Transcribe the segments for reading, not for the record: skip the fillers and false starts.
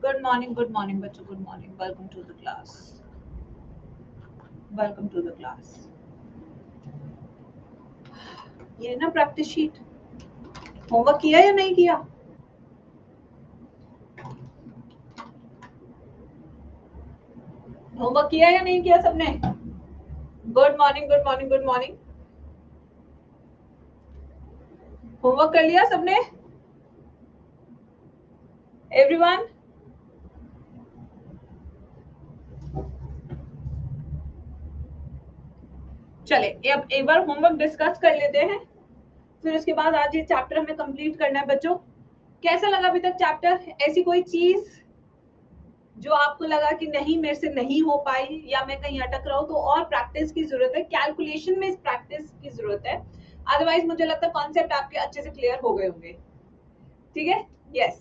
Good morning बच्चों, good morning. Welcome to the class. Welcome to the class. ये ना practice sheet, homework किया या नहीं किया? होमवर्क किया या नहीं किया सबने? Good morning, good morning, good morning. Homework कर लिया सबने? एवरीवन? चले अब एक बार होमवर्क डिस्कस कर लेते हैं, फिर उसके बाद आज ये चैप्टर हमें कंप्लीट करना है बच्चों. कैसा लगा अभी तक चैप्टर? ऐसी कोई चीज जो आपको लगा कि नहीं मेरे से नहीं हो पाई या मैं कहीं अटक रहा हूं, तो और प्रैक्टिस की जरूरत है. कैलकुलेशन में इस प्रैक्टिस की जरूरत है, अदरवाइज मुझे लगता है कॉन्सेप्ट आपके अच्छे से क्लियर हो गए होंगे. ठीक है, यस,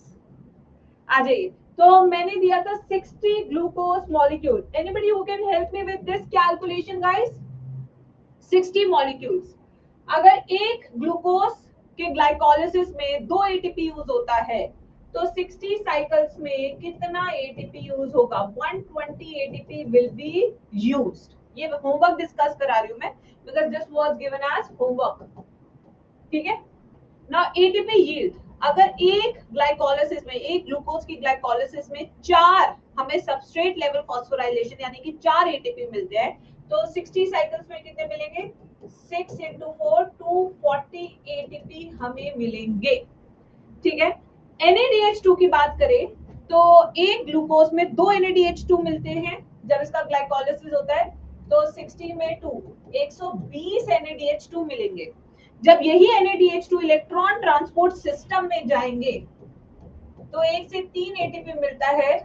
आ जाइए. तो मैंने दिया था 60 glucose molecule. Anybody who can help me with this calculation guys? 60 molecules. अगर एक ग्लूकोज के ग्लाइकोलिसिस में 2 एटीपी यूज होता है, तो 60 साइकिल्स में कितना एटीपी यूज होगा? 120 एटीपी विल बी यूज्ड. ये होमवर्क डिस्कस करा रही हूं मैं, because this was given as homework. ठीक है ना. एटीपी यील्ड, अगर एक ग्लाइकोलिसिस में, एक ग्लूकोज की ग्लाइकोलिसिस में 4 हमें सबस्ट्रेट लेवल फॉस्फोराइलेशन यानी कि 4 एटीपी मिलते हैं, तो 60 साइकिल्स में कितने मिलेंगे? 6 into 4 240 एटीपी हमें मिलेंगे. ठीक है. NADH2 की बात करें तो एक ग्लूकोज में 2 NADH2 मिलते हैं जब इसका ग्लाइकोलिसिस होता है, तो 60 में 2 120 NADH2 मिलेंगे. जब यही NADH2 इलेक्ट्रॉन ट्रांसपोर्ट सिस्टम में जाएंगे तो 1 से 3 एटीपी मिलता है.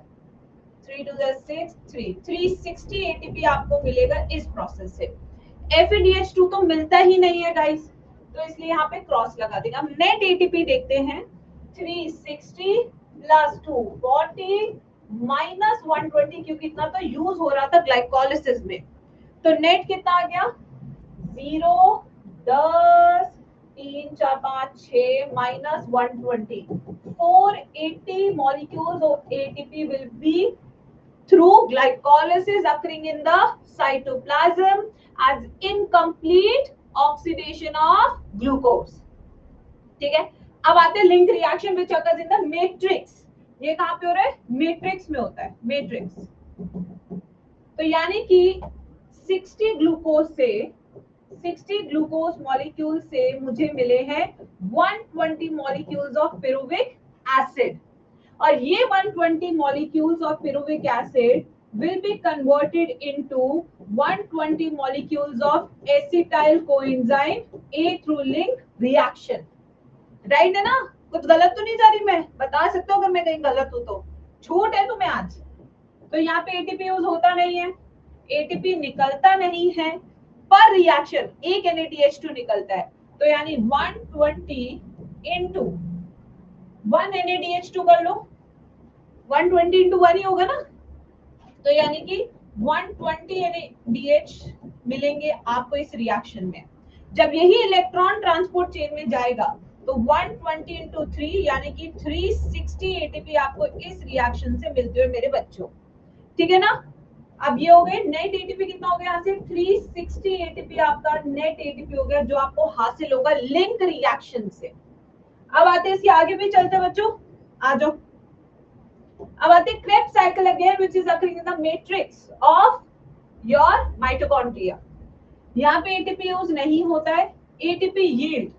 3 to the 6 3 360 एटीपी आपको मिलेगा इस प्रोसेस से. FADH2 तो मिलता ही नहीं है गाइस, तो इसलिए यहाँ पे क्रॉस लगा देंगे. हम नेट एटीपी देखते हैं. 360 प्लस 240 माइनस 120, क्योंकि इतना तो यूज हो रहा था ग्लाइकोलिसिस में, तो नेट कितना आ गया? 0 10 3 4 5 6 minus 120. 480 molecules of ATP will be through glycolysis occurring in the cytoplasm as incomplete oxidation of glucose. ठीक है. अब आते हैं link reaction which occurs in the matrix. ये कहां पे हो रहा है? मैट्रिक्स में होता है, मैट्रिक्स. तो यानी कि 60 ग्लूकोज मॉलिक्यूल से मुझे मिले हैं 120 मॉलिक्यूल्स ऑफ pyruvic एसिड, और ये 120 molecules of pyruvic acid will be converted into 120 molecules of acetyl coenzyme A through link reaction. Right है ना? कुछ गलत तो नहीं जा रही? मैं बता सकता हूँ अगर मैं कहीं गलत हूँ तो. छूट है तुम्हें आज. तो यहाँ पे एटीपी यूज होता नहीं है, एटीपी निकलता नहीं है, पर रिएक्शन एक NADH2 निकलता है, तो यानी 120 into 1 NADH2 कर लो. 120 into 1 ही होगा ना, तो यानी कि 120 NADH मिलेंगे आपको इस रिएक्शन में. जब यही इलेक्ट्रॉन ट्रांसपोर्ट चेन में जाएगा तो 120 into 3 यानी कि 360 एटीपी आपको इस रिएक्शन से मिलते हुए मेरे बच्चों. ठीक है ना. अब ये हो गए नेट एटीपी. कितना हो गया यहाँ से? 360 एटीपी आपका नेट एटीपी हो गया जो आपको हासिल होगा लिंक रिएक्शन से. अब आते हैं इसके आगे भी चलते हैं बच्चों, आ जाओ. अब आते हैं Krebs cycle again which is occurring in the matrix of your mitochondria. यहाँ पे एटीपी यूज नहीं होता है, एटीपी यील्ड.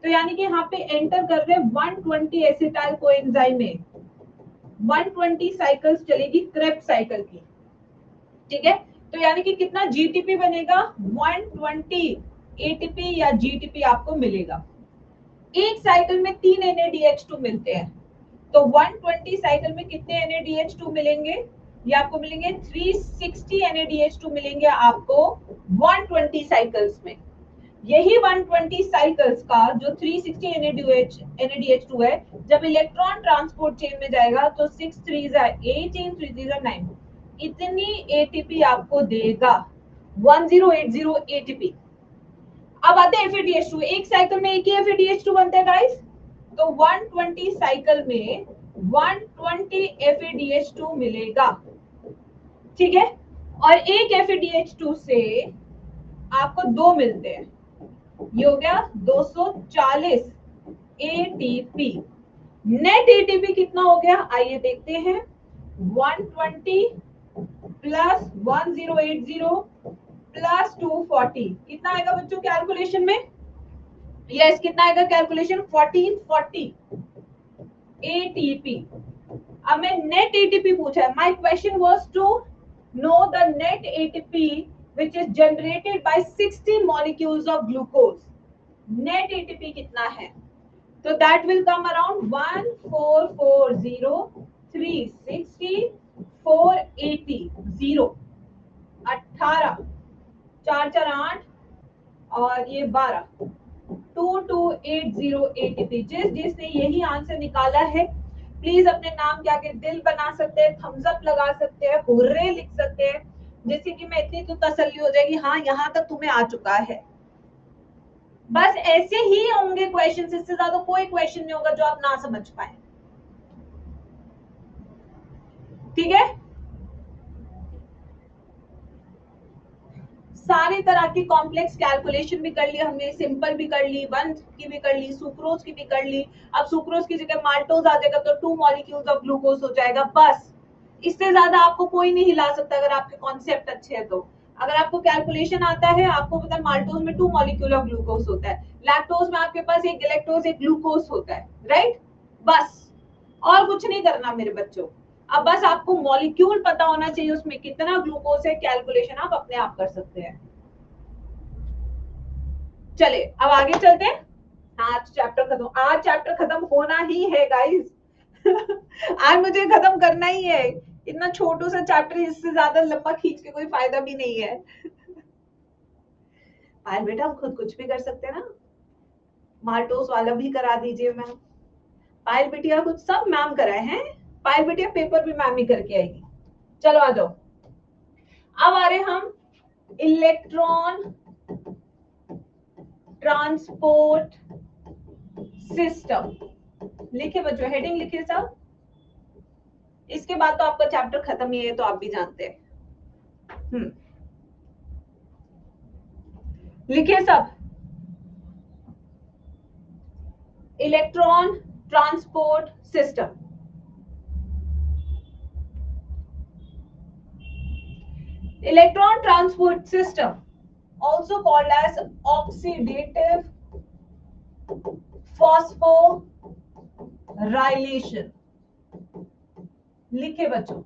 तो यानी कि यहाँ पे एंटर कर रहे 120 एसिटाइल कोएंजाइम में 120 साइकिल्स चलेगी Krebs साइकिल की. ठीक है. तो यानी कि कितना जीटीपी बनेगा? 120 एटीपी या जीटीपी आपको मिलेगा. एक साइकिल में 3 NADH2 मिलते हैं, तो 120 साइकिल में कितने NADH2 मिलेंगे? ये आपको मिलेंगे 360 NADH2 मिलेंगे आपको 120 साइकिल्स में. यही 120 साइकिल्स का जो 360 NADH2 है, जब इलेक्ट्रॉन ट्रांसपोर्ट चेन में जाएगा तो 6 3s are 18 3 3s are 9, इतनी एटीपी आपको देगा. 1080 एटीपी. अब आते हैं FADH2. एक साइकिल में एक ही FADH2 बनता है गाइस, तो 120 साइकिल में 120 FeDH2 मिलेगा, ठीक है। और एक FeDH2 से आपको 2 मिलते हैं, ये हो गया 240 ATP। नेट ATP कितना हो गया, आइए देखते हैं। 120 प्लस 1080 प्लस 240 कितना आएगा बच्चों कैलकुलेशन में? यस, कितना आएगा कैलकुलेशन? 1440 ATP। अब मैं नेट ATP पूछा है, my question was to know the net ATP which is generated by 60 molecules of glucose। Net ATP कितना है? तो that will come around 1440 360 480 0 18 4 4 8 और ये 12 2280 ATP। जिसने यही आंसर निकाला है प्लीज अपने नाम के आगे दिल बना सकते हैं, थम्स अप लगा सकते हैं, हुर्रे लिख सकते हैं, जिससे कि मैं इतनी तो तसल्ली हो जाएगी, हाँ यहाँ तक तुम्हें आ चुका है। बस ऐसे ही होंगे क्वेश्चन, इससे ज्यादा कोई क्वेश्चन नहीं होगा जो आप ना समझ पाए, ठीक है। सारी तरह की कॉम्प्लेक्स कैलकुलेशन भी कर ली हमने, सिंपल भी कर ली, वन की भी कर ली, सुक्रोज की भी कर ली। अब सुक्रोज की जगह माल्टोज आ जाएगा तो 2 मॉलिक्यूल्स ऑफ ग्लूकोज हो जाएगा, बस। इससे ज्यादा आपको कोई नहीं हिला सकता अगर आपके कॉन्सेप्ट अच्छे हैं तो। अगर आपको कैलकुलेशन आता है, आपको पता है माल्टोज में 2 मॉलिक्यूल ऑफ ग्लूकोज होता है, लैक्टोज में आपके पास एक गैलेक्टोज एक ग्लूकोज होता है, राइट, बस। और कुछ नहीं करना मेरे बच्चों, अब बस आपको मॉलिक्यूल पता होना चाहिए उसमें कितना ग्लूकोज है, कैलकुलेशन आप अपने आप कर सकते हैं। चले अब आगे चलते हैं। आज चैप्टर खत्म, आज चैप्टर खत्म होना ही है गाइस। आज मुझे खत्म करना ही है, इतना छोटू सा चैप्टर, इससे ज्यादा लंबा खींच के कोई फायदा भी नहीं है। पायल बेटा हम खुद कुछ भी कर सकते हैं ना, माल्टोस वाला भी करा दीजिए मैम। पायल बिटिया कुछ सब मैम कराए हैं, पायल बिटिया पेपर भी मैम ही करके आएगी। चलो आ जाओ, अब आ रहे हम इलेक्ट्रॉन ट्रांसपोर्ट सिस्टम। लिखे बच्चों, हेडिंग लिखे सब। इसके बाद तो आपका चैप्टर खत्म ही है, तो आप भी जानते हैं। लिखिए सब, electron transport system. Electron transport system also called as oxidative phosphorylation। लिखे बच्चों,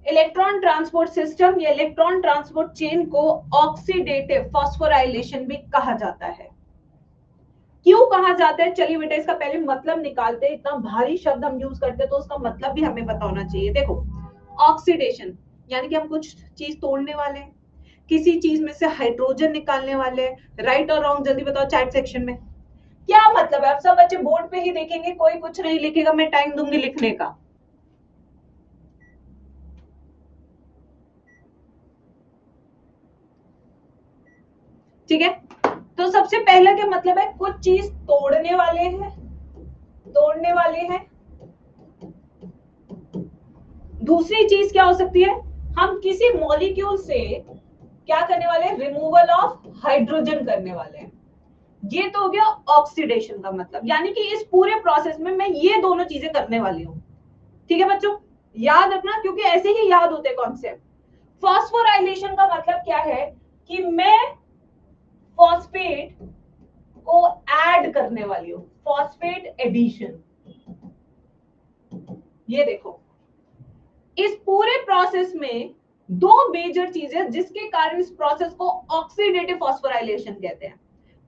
इलेक्ट्रॉन ट्रांसपोर्ट सिस्टम या इलेक्ट्रॉन ट्रांसपोर्ट चेन को ऑक्सीडेटिव फॉस्फोराइलेशन भी कहा जाता है। क्यों कहा जाता है? चलिए बेटा इसका पहले मतलब निकालते हैं, इतना भारी शब्द हम यूज करते हैं तो उसका मतलब भी हमें पता होना चाहिए। देखो, ऑक्सीडेशन यानी कि हम कुछ चीज तोड़ने वाले हैं, किसी चीज में से हाइड्रोजन निकालने वाले हैं, राइट और रॉन्ग जल्दी बताओ चैट सेक्शन में। क्या मतलब है? अब सब बच्चे बोर्ड पे ही देखेंगे, कोई कुछ नहीं लिखेगा, मैं टाइम दूंगी लिखने का। ठीक है, तो सबसे पहला क्या मतलब है? कुछ चीज तोड़ने वाले हैं, तोड़ने वाले हैं। दूसरी चीज क्या हो सकती है? हम किसी मॉलिक्यूल से क्या करने वाले हैं? रिमूवल ऑफ हाइड्रोजन करने वाले हैं। ये तो हो गया ऑक्सीडेशन का मतलब, यानी कि इस पूरे प्रोसेस में मैं ये दोनों चीजें करने वाली हूँ। ठीक है बच्चों, याद रखना क्योंकि ऐसे ही याद होते कॉन्सेप्ट। फॉस्फोराइलेशन का मतलब क्या है? कि मैं फॉस्फेट को ऐड करने वाली हूँ, फॉस्फेट एडिशन। ये देखो, इस पूरे प्रोसेस में दो मेजर चीजें जिसके कारण इस प्रोसेस को ऑक्सीडेटिव फॉस्फोराइलेशन कहते हैं।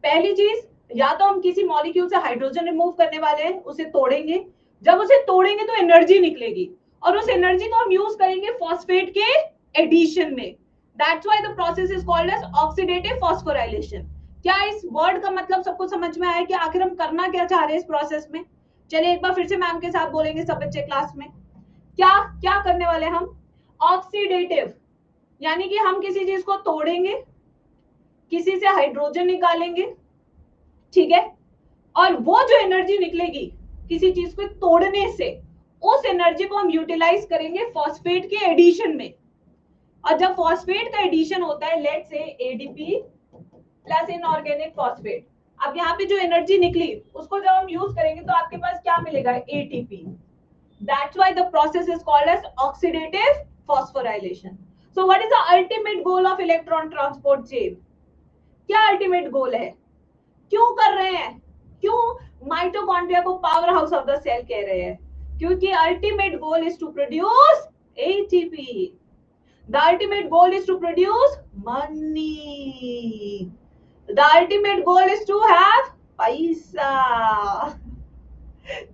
पहली चीज, या तो हम किसी मॉलिक्यूल से हाइड्रोजन रिमूव करने वाले हैं, उसे तोड़ेंगे, जब उसे तोड़ेंगे तो एनर्जी निकलेगी और उस एनर्जी को हम यूज करेंगे फॉस्फेट के एडिशन में। That's why the process is called as oxidative phosphorylation. क्या इस वर्ड का मतलब सबको समझ में आया कि आखिर हम करना क्या चाह रहे हैं इस प्रोसेस में? चलिए एक बार फिर से मैम के साथ बोलेंगे सब बच्चे क्लास में। क्या क्या करने वाले हम? ऑक्सीडेटिव, यानी कि हम किसी चीज को तोड़ेंगे, किसी से हाइड्रोजन निकालेंगे, ठीक है, और वो जो एनर्जी निकलेगी किसी चीज को तोड़ने से, उस एनर्जी को हम यूटिलाइज करेंगे फॉस्फेट के एडिशन में। और जब फॉस्फेट का एडिशन होता है, let's say ADP plus inorganic phosphate, अब यहाँ पे जो एनर्जी निकली उसको जब हम यूज करेंगे तो आपके पास क्या मिलेगा, ATP. That's why the process is called as oxidative phosphorylation. So what is the ultimate goal of electron transport chain? क्या अल्टीमेट गोल है, क्यों कर रहे हैं, क्यों माइटोकॉन्ड्रिया को power house of the cell कह रहे हैं? क्योंकि ultimate goal is to produce ATP, the ultimate goal is to produce money, the ultimate goal is to have पैसा।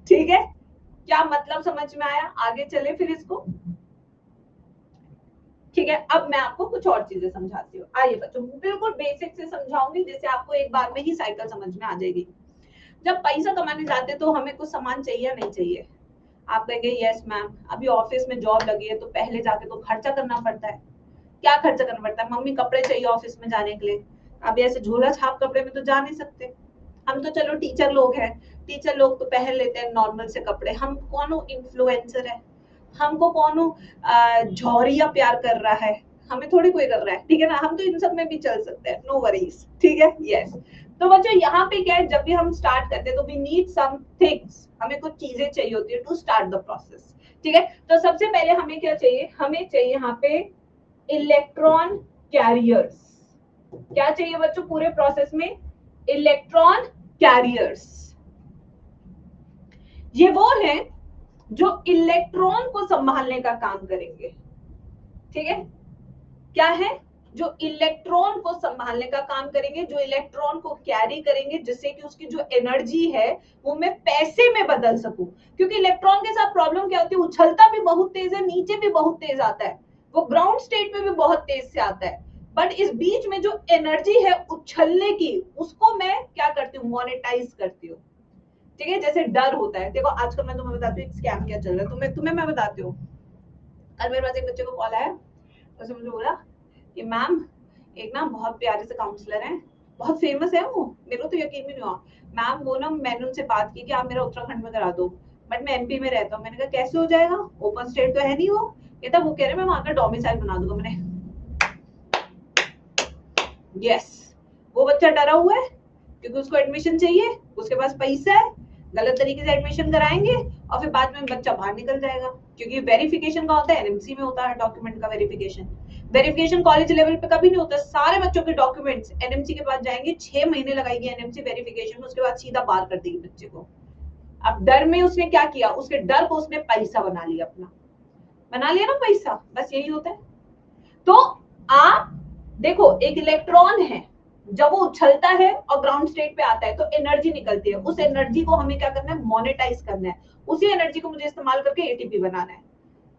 ठीक है, क्या मतलब समझ में आया? आगे चले फिर इसको। ठीक है, अब मैं आपको कुछ और चीजें समझाती हूँ। आइए बच्चों, बिल्कुल बेसिक से समझाऊंगी जिससे आपको एक बार में ही साइकिल समझ में आ जाएगी। जब पैसा कमाने जाते तो हमें कुछ सामान चाहिए या नहीं चाहिए? आप कहेंगे यस मैम, अभी ऑफिस में जॉब लगी है तो पहले जाके तो खर्चा करना पड़ता है। क्या खर्चा करना पड़ता है? मम्मी कपड़े चाहिए ऑफिस में जाने के लिए, अभी ऐसे झोला छाप कपड़े में तो जा नहीं सकते। हम तो चलो टीचर लोग हैं, टीचर लोग तो पहन लेते हैं नॉर्मल से कपड़े। हम कौन इन्फ्लुएंसर है, हमको कौन झौरिया प्यार कर रहा है, हमें थोड़ी कोई कर रहा है, ठीक है ना? हम तो इन सब में भी चल सकते हैं, नो वरीज, ठीक है। यस, तो बच्चों यहाँ पे क्या है, जब भी हम स्टार्ट करते हैं तो वी नीड सम थिंग्स, हमें कुछ चीजें चाहिए होती है टू स्टार्ट द प्रोसेस। ठीक है, तो सबसे पहले हमें क्या चाहिए, हमें चाहिए यहाँ पे इलेक्ट्रॉन कैरियर्स। क्या चाहिए बच्चों पूरे प्रोसेस में? Electron carriers. ये वो हैं जो इलेक्ट्रॉन को संभालने का काम करेंगे। ठीक है, क्या है? जो इलेक्ट्रॉन को संभालने का काम करेंगे, जो इलेक्ट्रॉन को कैरी करेंगे, जिससे कि उसकी जो एनर्जी है वो मैं पैसे में बदल सकूं। क्योंकि इलेक्ट्रॉन के साथ प्रॉब्लम क्या होती है, उछलता भी बहुत तेज है, नीचे भी बहुत तेज आता है, वो ग्राउंड स्टेट में भी बहुत तेज से आता है, बट इस बीच में जो एनर्जी है उछलने की, उसको मैं क्या करती हूँ, मोनेटाइज करती हूँ। ठीक है, जैसे डर होता है, देखो आजकल मैं तुम्हें बताती हूँ स्कैम क्या चल रहा है, तुम्हें मैं बताती हूँ। कल मेरे पास एक बच्चे को कॉल आया, उसने मुझे बोला कि मैम एक ना बहुत प्यारे से काउंसलर हैं, बहुत फेमस है वो, मेरे को तो यकीन भी नहीं हुआ मैम, वो ना मैंने उनसे बात की कि आप मेरा उत्तराखंड में करा दो, बट मैं एमपी में रहता हूँ। मैंने कहा कैसे हो जाएगा, ओपन स्टेट तो है नहीं वो। कहता वो कह रहे मैं वहां का डोमिसाइल बना दूंगा। मैंने यस, वो बच्चा डरा हुआ है क्योंकि उसको एडमिशन चाहिए, उसके पास पैसा है, गलत तरीके से एडमिशन कराएंगे और फिर बाद में बच्चा बाहर निकल जाएगा। क्योंकि वेरिफिकेशन का होता है, एनएमसी में होता है डॉक्यूमेंट का वेरिफिकेशन। वेरिफिकेशन कॉलेज लेवल पे कभी नहीं होता, सारे बच्चों के डॉक्यूमेंट्स एनएमसी के पास जाएंगे, 6 महीने लगाएगी एनएमसी वेरिफिकेशन में, उसके बाद सीधा बाहर कर देगी बच्चे को। अब डर में उसने क्या किया, उसके डर को उसने पैसा बना लिया, अपना बना लिया ना पैसा, बस यही होता है। तो आप देखो, एक इलेक्ट्रॉन है, जब वो उछलता है और ग्राउंड स्टेट पे आता है तो एनर्जी निकलती है, उस एनर्जी को हमें क्या करना है, मोनेटाइज करना है, उसी एनर्जी को मुझे इस्तेमाल करके एटीपी बनाना है।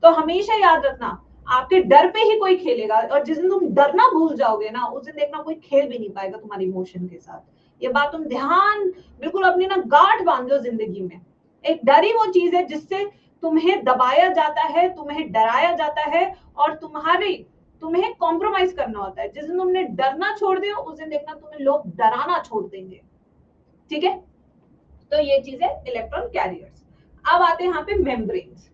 तो हमेशा याद रखना, आपके डर पे ही कोई खेलेगा, और जिस दिन तुम डरना भूल जाओगे ना, उस दिन देखना कोई खेल भी नहीं पाएगा तुम्हारे इमोशन के साथ। ये बात तुम ध्यान बिल्कुल अपनी ना गांठ बांध लो जिंदगी में। एक डर ही वो चीज है जिससे तुम्हें दबाया जाता है, तुम्हें डराया जाता है, और तुम्हें कॉम्प्रोमाइज करना होता है। जिस दिन तुमने डरना छोड़ दिया, उस दिन देखना तुम्हें लोग डराना छोड़ देंगे। ठीक है, तो ये चीज है इलेक्ट्रॉन कैरियर्स। अब आते हैं यहाँ पे मेम्ब्रेन्स।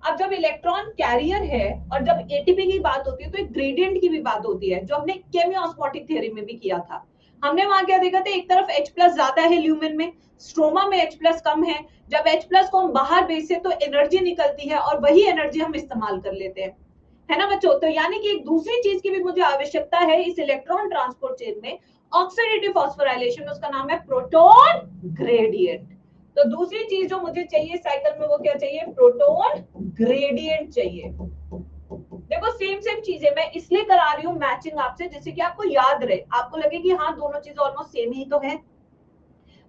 अब जब इलेक्ट्रॉन कैरियर है और जब एटीपी की बात होती है तो एक ग्रेडियंट की भी बात होती है, जो हमने केमियोस्मोटिक थ्योरी में भी किया था। हमने वहां क्या देखा था, एक तरफ H+ ज्यादा है ल्यूमेन में, स्ट्रोमा में H+ कम है। जब H+ को हम बाहर भेजते तो एनर्जी निकलती है, और वही एनर्जी हम इस्तेमाल कर लेते हैं, है ना बच्चों? तो यानी कि एक दूसरी चीज की भी मुझे आवश्यकता है इस इलेक्ट्रॉन ट्रांसपोर्ट चेन में, ऑक्सीडेटिव फॉस्फोराइलेशन, उसका नाम है प्रोटॉन ग्रेडियंट। तो दूसरी चीज जो मुझे चाहिए साइकिल में, वो क्या चाहिए, प्रोटॉन ग्रेडियंट चाहिए। देखो सेम सेम चीजें मैं इसलिए करा रही हूँ मैचिंग आपसे, जिससे कि आपको याद रहे, आपको लगे कि हाँ दोनों चीज ऑलमोस्ट सेम ही तो है।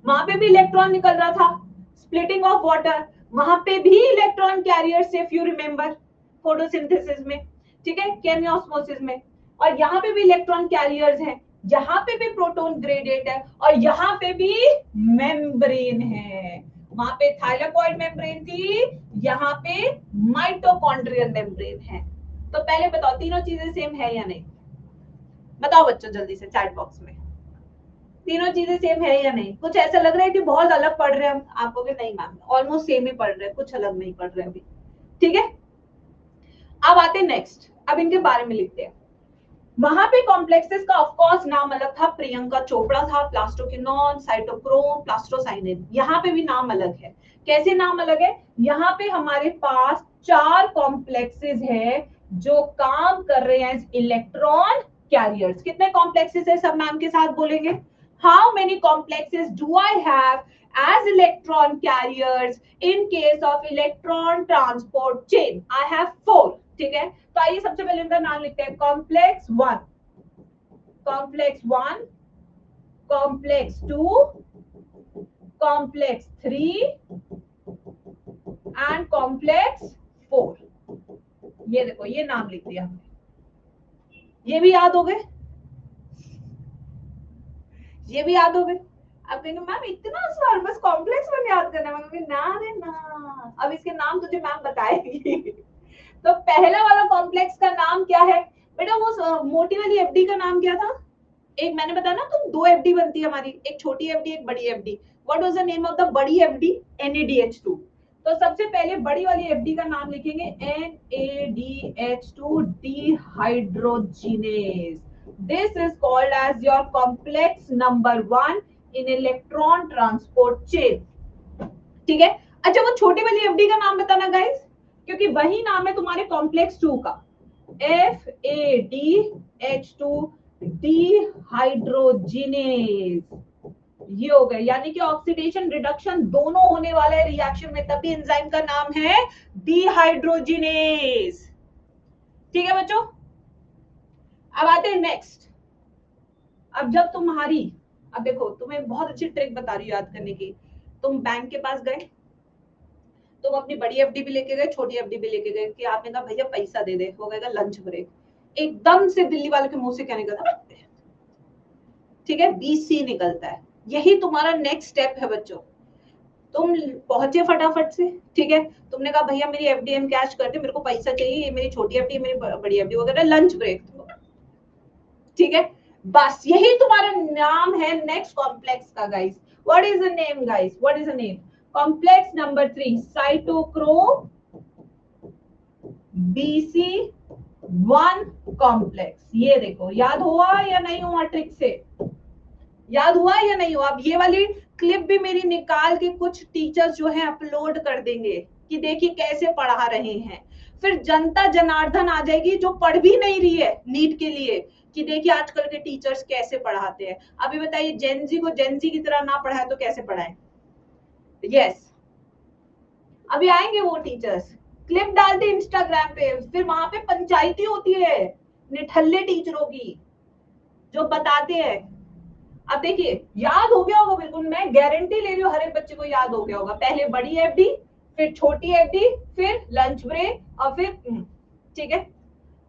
वहां पे भी इलेक्ट्रॉन निकल रहा था, स्प्लिटिंग ऑफ वाटर, वहां पे भी इलेक्ट्रॉन कैरियर से, इफ यू रिमेंबर, फोटोसिंथेसिस में, ठीक है, केमियोस्मोसिस में। और यहाँ पे भी इलेक्ट्रॉन कैरियर्स हैं, यहाँ पे भी प्रोटॉन ग्रेडियंट है, और यहाँ पे भी मेम्ब्रेन है। वहां पे थाइलाकॉइड मेम्ब्रेन थी, यहाँ पे माइटोकॉन्ड्रियल मेम्ब्रेन है। तो पहले बताओ तीनों चीजें सेम है या नहीं? बताओ बच्चों जल्दी से चैट बॉक्स में। तीनों चीजें सेम है या नहीं? कुछ ऐसा लग रहा है कि बहुत अलग पढ़ रहे हैं हम, आपको भी नहीं मैम ऑलमोस्ट सेम ही पढ़ रहे हैं, कुछ अलग नहीं पढ़ रहे अभी, ठीक है। अब आते हैं नेक्स्ट, अब इनके बारे में लिखते हैं। वहां पे कॉम्प्लेक्सेस का ऑफकोर्स नाम अलग था, प्रियंका चोपड़ा था, प्लास्टोक्विनोन, साइटोक्रोम, प्लास्टोसाइनिन, यहाँ पे भी नाम अलग है। कैसे नाम अलग है? यहाँ पे हमारे पास 4 कॉम्प्लेक्सेस है जो काम कर रहे हैं इलेक्ट्रॉन कैरियर्स। कितने कॉम्प्लेक्सेस है सब मैम के साथ बोलेंगे? How many complexes do I have as electron carriers in case of electron transport chain? I have 4, ठीक है। तो आइए सबसे पहले इनका नाम लिखते हैं। Complex 1, complex 1, complex 2, complex 3 and complex 4। ये देखो ये नाम लिख दिया हमने, ये भी याद हो गए, ये भी याद हो गए। अब कहेंगे मैम इतना आसान बस कॉम्प्लेक्स वन याद करना है, ना रे ना, अब इसके नाम तुझे मैम बताएगी। तो पहला वाला कॉम्प्लेक्स का नाम क्या है बेटा? वो मोटी वाली एफडी का नाम क्या था? एक मैंने बताया ना तुम 2 एफडी बनती है हमारी, एक छोटी एफडी एक बड़ी FD. What was the name of the बड़ी एफडी? NADH2। तो सबसे पहले बड़ी वाली एफडी का नाम लिखेंगे NADH2 dehydrogenase. This is called as your complex number 1 in electron transport chain, ठीक है। अच्छा वो छोटी वाली एफडी का नाम बताना गाइस, क्योंकि वही नाम है तुम्हारे कॉम्प्लेक्स 2 का, FADH2 डिहाइड्रोजिनेज। ये हो गए, यानी कि ऑक्सीडेशन रिडक्शन दोनों होने वाला है रिएक्शन में, तभी एंजाइम का नाम है डिहाइड्रोजिनेज, ठीक है बच्चों। अब आते हैं नेक्स्ट। अब जब तुम्हारी, अब देखो तुम्हें बहुत अच्छी ट्रिक बता रही हूँ याद करने की। तुम बैंक के पास गए, तुम अपनी बड़ी एफडी भी लेके गए, छोटी एफडी भी लेके गए, कि आपने कहा भैया पैसा दे दे, हो गएगा लंच ब्रेक। एकदम से दिल्ली वाले के मुंह से क्या निकलता? ठीक है, BC निकलता है। यही तुम्हारा नेक्स्ट स्टेप है बच्चों। तुम पहुंचे फटाफट से, ठीक है, तुमने कहा भैया मेरी FDM कैश कर दे, मेरे को पैसा चाहिए, ये मेरी छोटी एफडी मेरी बड़ी एफडी वगैरह, लंच ब्रेक, ठीक है। बस यही तुम्हारा नाम है नेक्स्ट कॉम्प्लेक्स का guys. What is the name guys? What is the name? Complex number 3 cytochrome BC1 complex. ये देखो याद हुआ या नहीं हुआ? ट्रिक से याद हुआ या नहीं हुआ? अब ये वाली क्लिप भी मेरी निकाल के कुछ टीचर्स जो है अपलोड कर देंगे कि देखिए कैसे पढ़ा रहे हैं। फिर जनता जनार्दन आ जाएगी जो पढ़ भी नहीं रही है नीट के लिए, कि देखिए आजकल के टीचर्स कैसे पढ़ाते हैं। अभी बताइए जेनजी को जेनजी की तरह ना पढ़ाए तो कैसे पढ़ाएं? यस, अभी आएंगे वो टीचर्स, क्लिप डालते इंस्टाग्राम पे, फिर वहां पे पंचायती होती है निठल्ले टीचरों की जो बताते हैं। अब देखिए याद हो गया होगा बिल्कुल, मैं गारंटी ले रही हूँ हर एक बच्चे को याद हो गया होगा। पहले बड़ी एफडी, फिर छोटी एफडी, फिर लंच ब्रेक, और फिर ठीक है।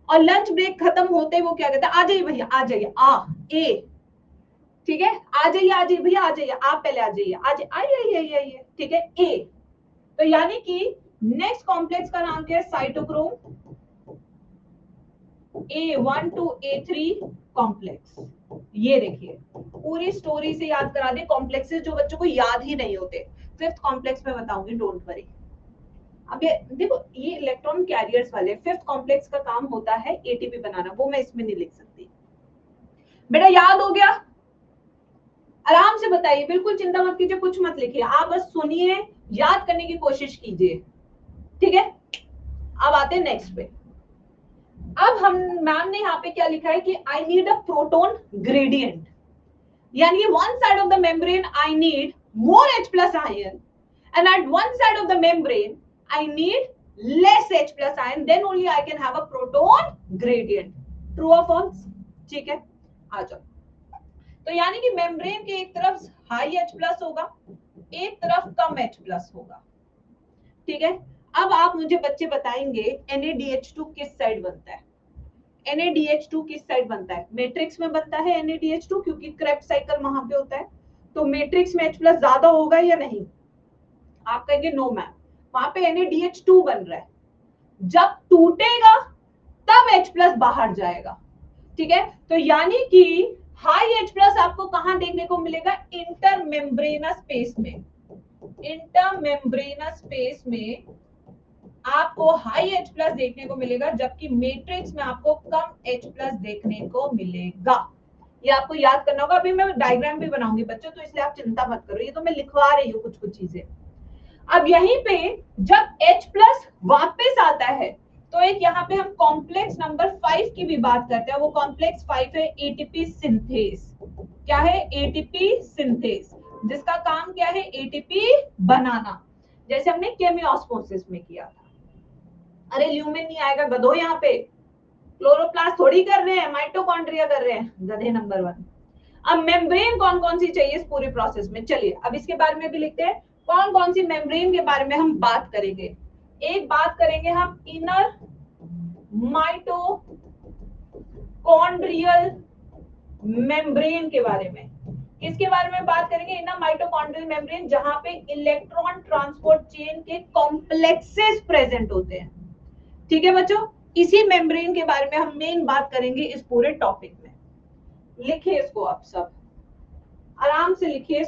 और लंच ब्रेक खत्म होते ही वो क्या कहता है? आ जाइए भैया आ जाइए, ए, ठीक है, आ जाइए भैया आ जाइए, आप पहले आ जाइए, आइए, ठीक है, ए। तो यानी कि नेक्स्ट कॉम्प्लेक्स का नाम क्या है? Cytochrome A1 to A3 complex. ये देखिए पूरी स्टोरी से याद करा दे कॉम्प्लेक्सेस जो बच्चों को याद ही नहीं होते। 5th कॉम्प्लेक्स में बताऊंगी, डोंट वरी। अब ये देखो ये इलेक्ट्रॉन कैरियर्स वाले 5th कॉम्प्लेक्स का काम होता है ATP बनाना, वो मैं इसमें नहीं लिख सकती। बेटा याद हो गया? आराम से बताइए, बिल्कुल चिंता मत कीजिए, कुछ मत लिखिए, आप बस सुनिए, याद करने की कोशिश कीजिए, ठीक है। अब आते हैं नेक्स्ट पे। अब हम मैम ने यहाँ पे क्या लिखा है कि I need a proton gradient, यानी one side of the membrane I need more H+ ion and at one side of the membrane I need less H+ ion, then only I can have a proton gradient. True or false? ठीक है, आ जाओ। तो यानी कि membrane के एक तरफ high H+ होगा, एक तरफ कम H+ होगा, ठीक है। अब आप मुझे बच्चे बताएंगे NADH2 किस साइड बनता है? NADH2 किस साइड बनता है? मैट्रिक्स में बनता है NADH2, क्योंकि क्रेब्स साइकिल वहां पे होता है। तो मैट्रिक्स में H+ ज्यादा होगा या नहीं? आप कहेंगे नो मैम, वहां पे NADH2 बन रहा है, जब टूटेगा तब H+ बाहर जाएगा, ठीक है। तो यानी कि हाई H प्लस आपको कहां देखने को मिलेगा? इंटरमेम्ब्रेनस स्पेस में। इंटरमेम्ब्रेनस स्पेस में आपको हाई H प्लस देखने को मिलेगा, जबकि मैट्रिक्स में आपको कम H प्लस देखने को मिलेगा। ये आपको याद करना होगा। अभी मैं डायग्राम भी बनाऊंगी बच्चों, तो इसलिए आप चिंता मत करो, ये तो मैं लिखवा रही हूँ कुछ कुछ चीजें। अब यहीं पे जब H प्लस वापस आता है, तो एक यहाँ पे हम कॉम्प्लेक्स नंबर 5 की भी बात करते हैं। वो कॉम्प्लेक्स 5 है एटीपी सिंथेस। क्या है? एटीपी सिंथेस, जिसका काम क्या है? एटीपी बनाना, जैसे हमने केमियोस्मोसिस में किया था। अरे ल्यूमेन नहीं आएगा गधो, यहाँ पे क्लोरोप्लास्ट थोड़ी कर रहे हैं, माइटोकॉन्ड्रिया कर रहे हैं, गधे नंबर 1। अब मेम्ब्रेन कौन कौन सी चाहिए इस पूरे प्रोसेस में? चलिए अब इसके बारे में भी लिखते हैं, कौन कौन सी मेम्ब्रेन के बारे में हम बात करेंगे। एक बात करेंगे हम इनर माइटोकॉन्ड्रियल मेम्ब्रेन के बारे में। किसके बारे में बात करेंगे? इनर माइटोकॉन्ड्रियल मेम्ब्रेन, जहां पे इलेक्ट्रॉन ट्रांसपोर्ट चेन के कॉम्प्लेक्सेस प्रेजेंट होते हैं। ठीक है बच्चों, इसी मेम्ब्रेन के बारे में हम मेन बात करेंगे इस पूरे टॉपिक में। लिखिए इसको आप सब, आराम से लिखिए।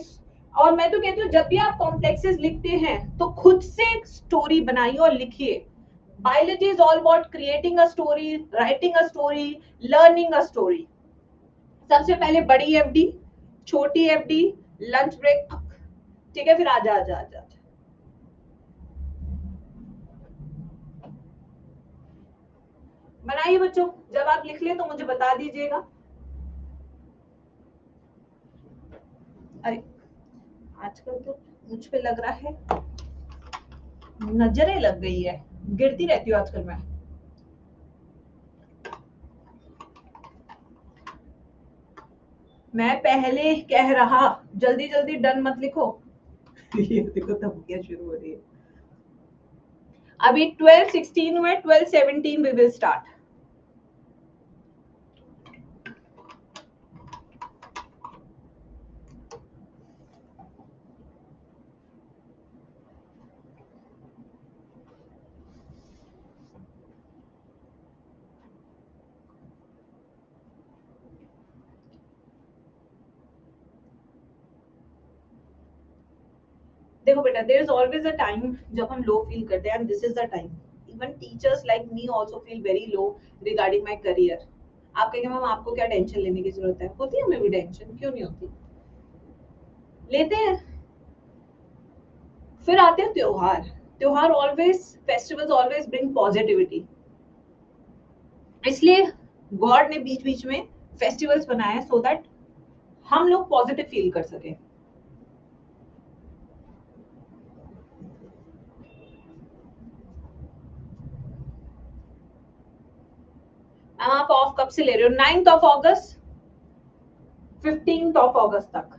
और मैं तो कहती हूँ जब भी आप कॉम्प्लेक्सेस लिखते हैं तो खुद से एक स्टोरी बनाइए और लिखिए। Biology is all about creating a story, writing a story, learning a story. सबसे पहले बड़ी एफडी, छोटी एफडी, लंच ब्रेक, ठीक है, फिर आजा आजा आजा, आजा। बनाइए बच्चों, जब आप लिख ले तो मुझे बता दीजिएगा। अरे आजकल तो मुझ पे लग रहा है नजरें लग गई है, गिरती रहती हूँ आजकल मैं। मैं पहले कह रहा, जल्दी जल्दी डन मत लिखो। ये देखो धमकियां शुरू हो रही है। अभी 12-16 हुए, 12-17 वी विल स्टार्ट। देखो बेटा, there is always a time जब हम लो फील करते हैं, and this is the time. Even teachers like me also feel very low regarding my career. आप कहेंगे मैम आपको क्या टेंशन लेने की जरूरत है? होती है हमें भी टेंशन, क्यों नहीं होती, लेते हैं। फिर आते हैं त्योहार। त्योहार always, festivals always bring positivity. इसलिए गॉड ने बीच बीच में फेस्टिवल्स बनाए सो दैट हम लोग पॉजिटिव फील कर सके। आप ऑफ कब से ले रहे हो? 9th of August, 15th of अगस्त तक।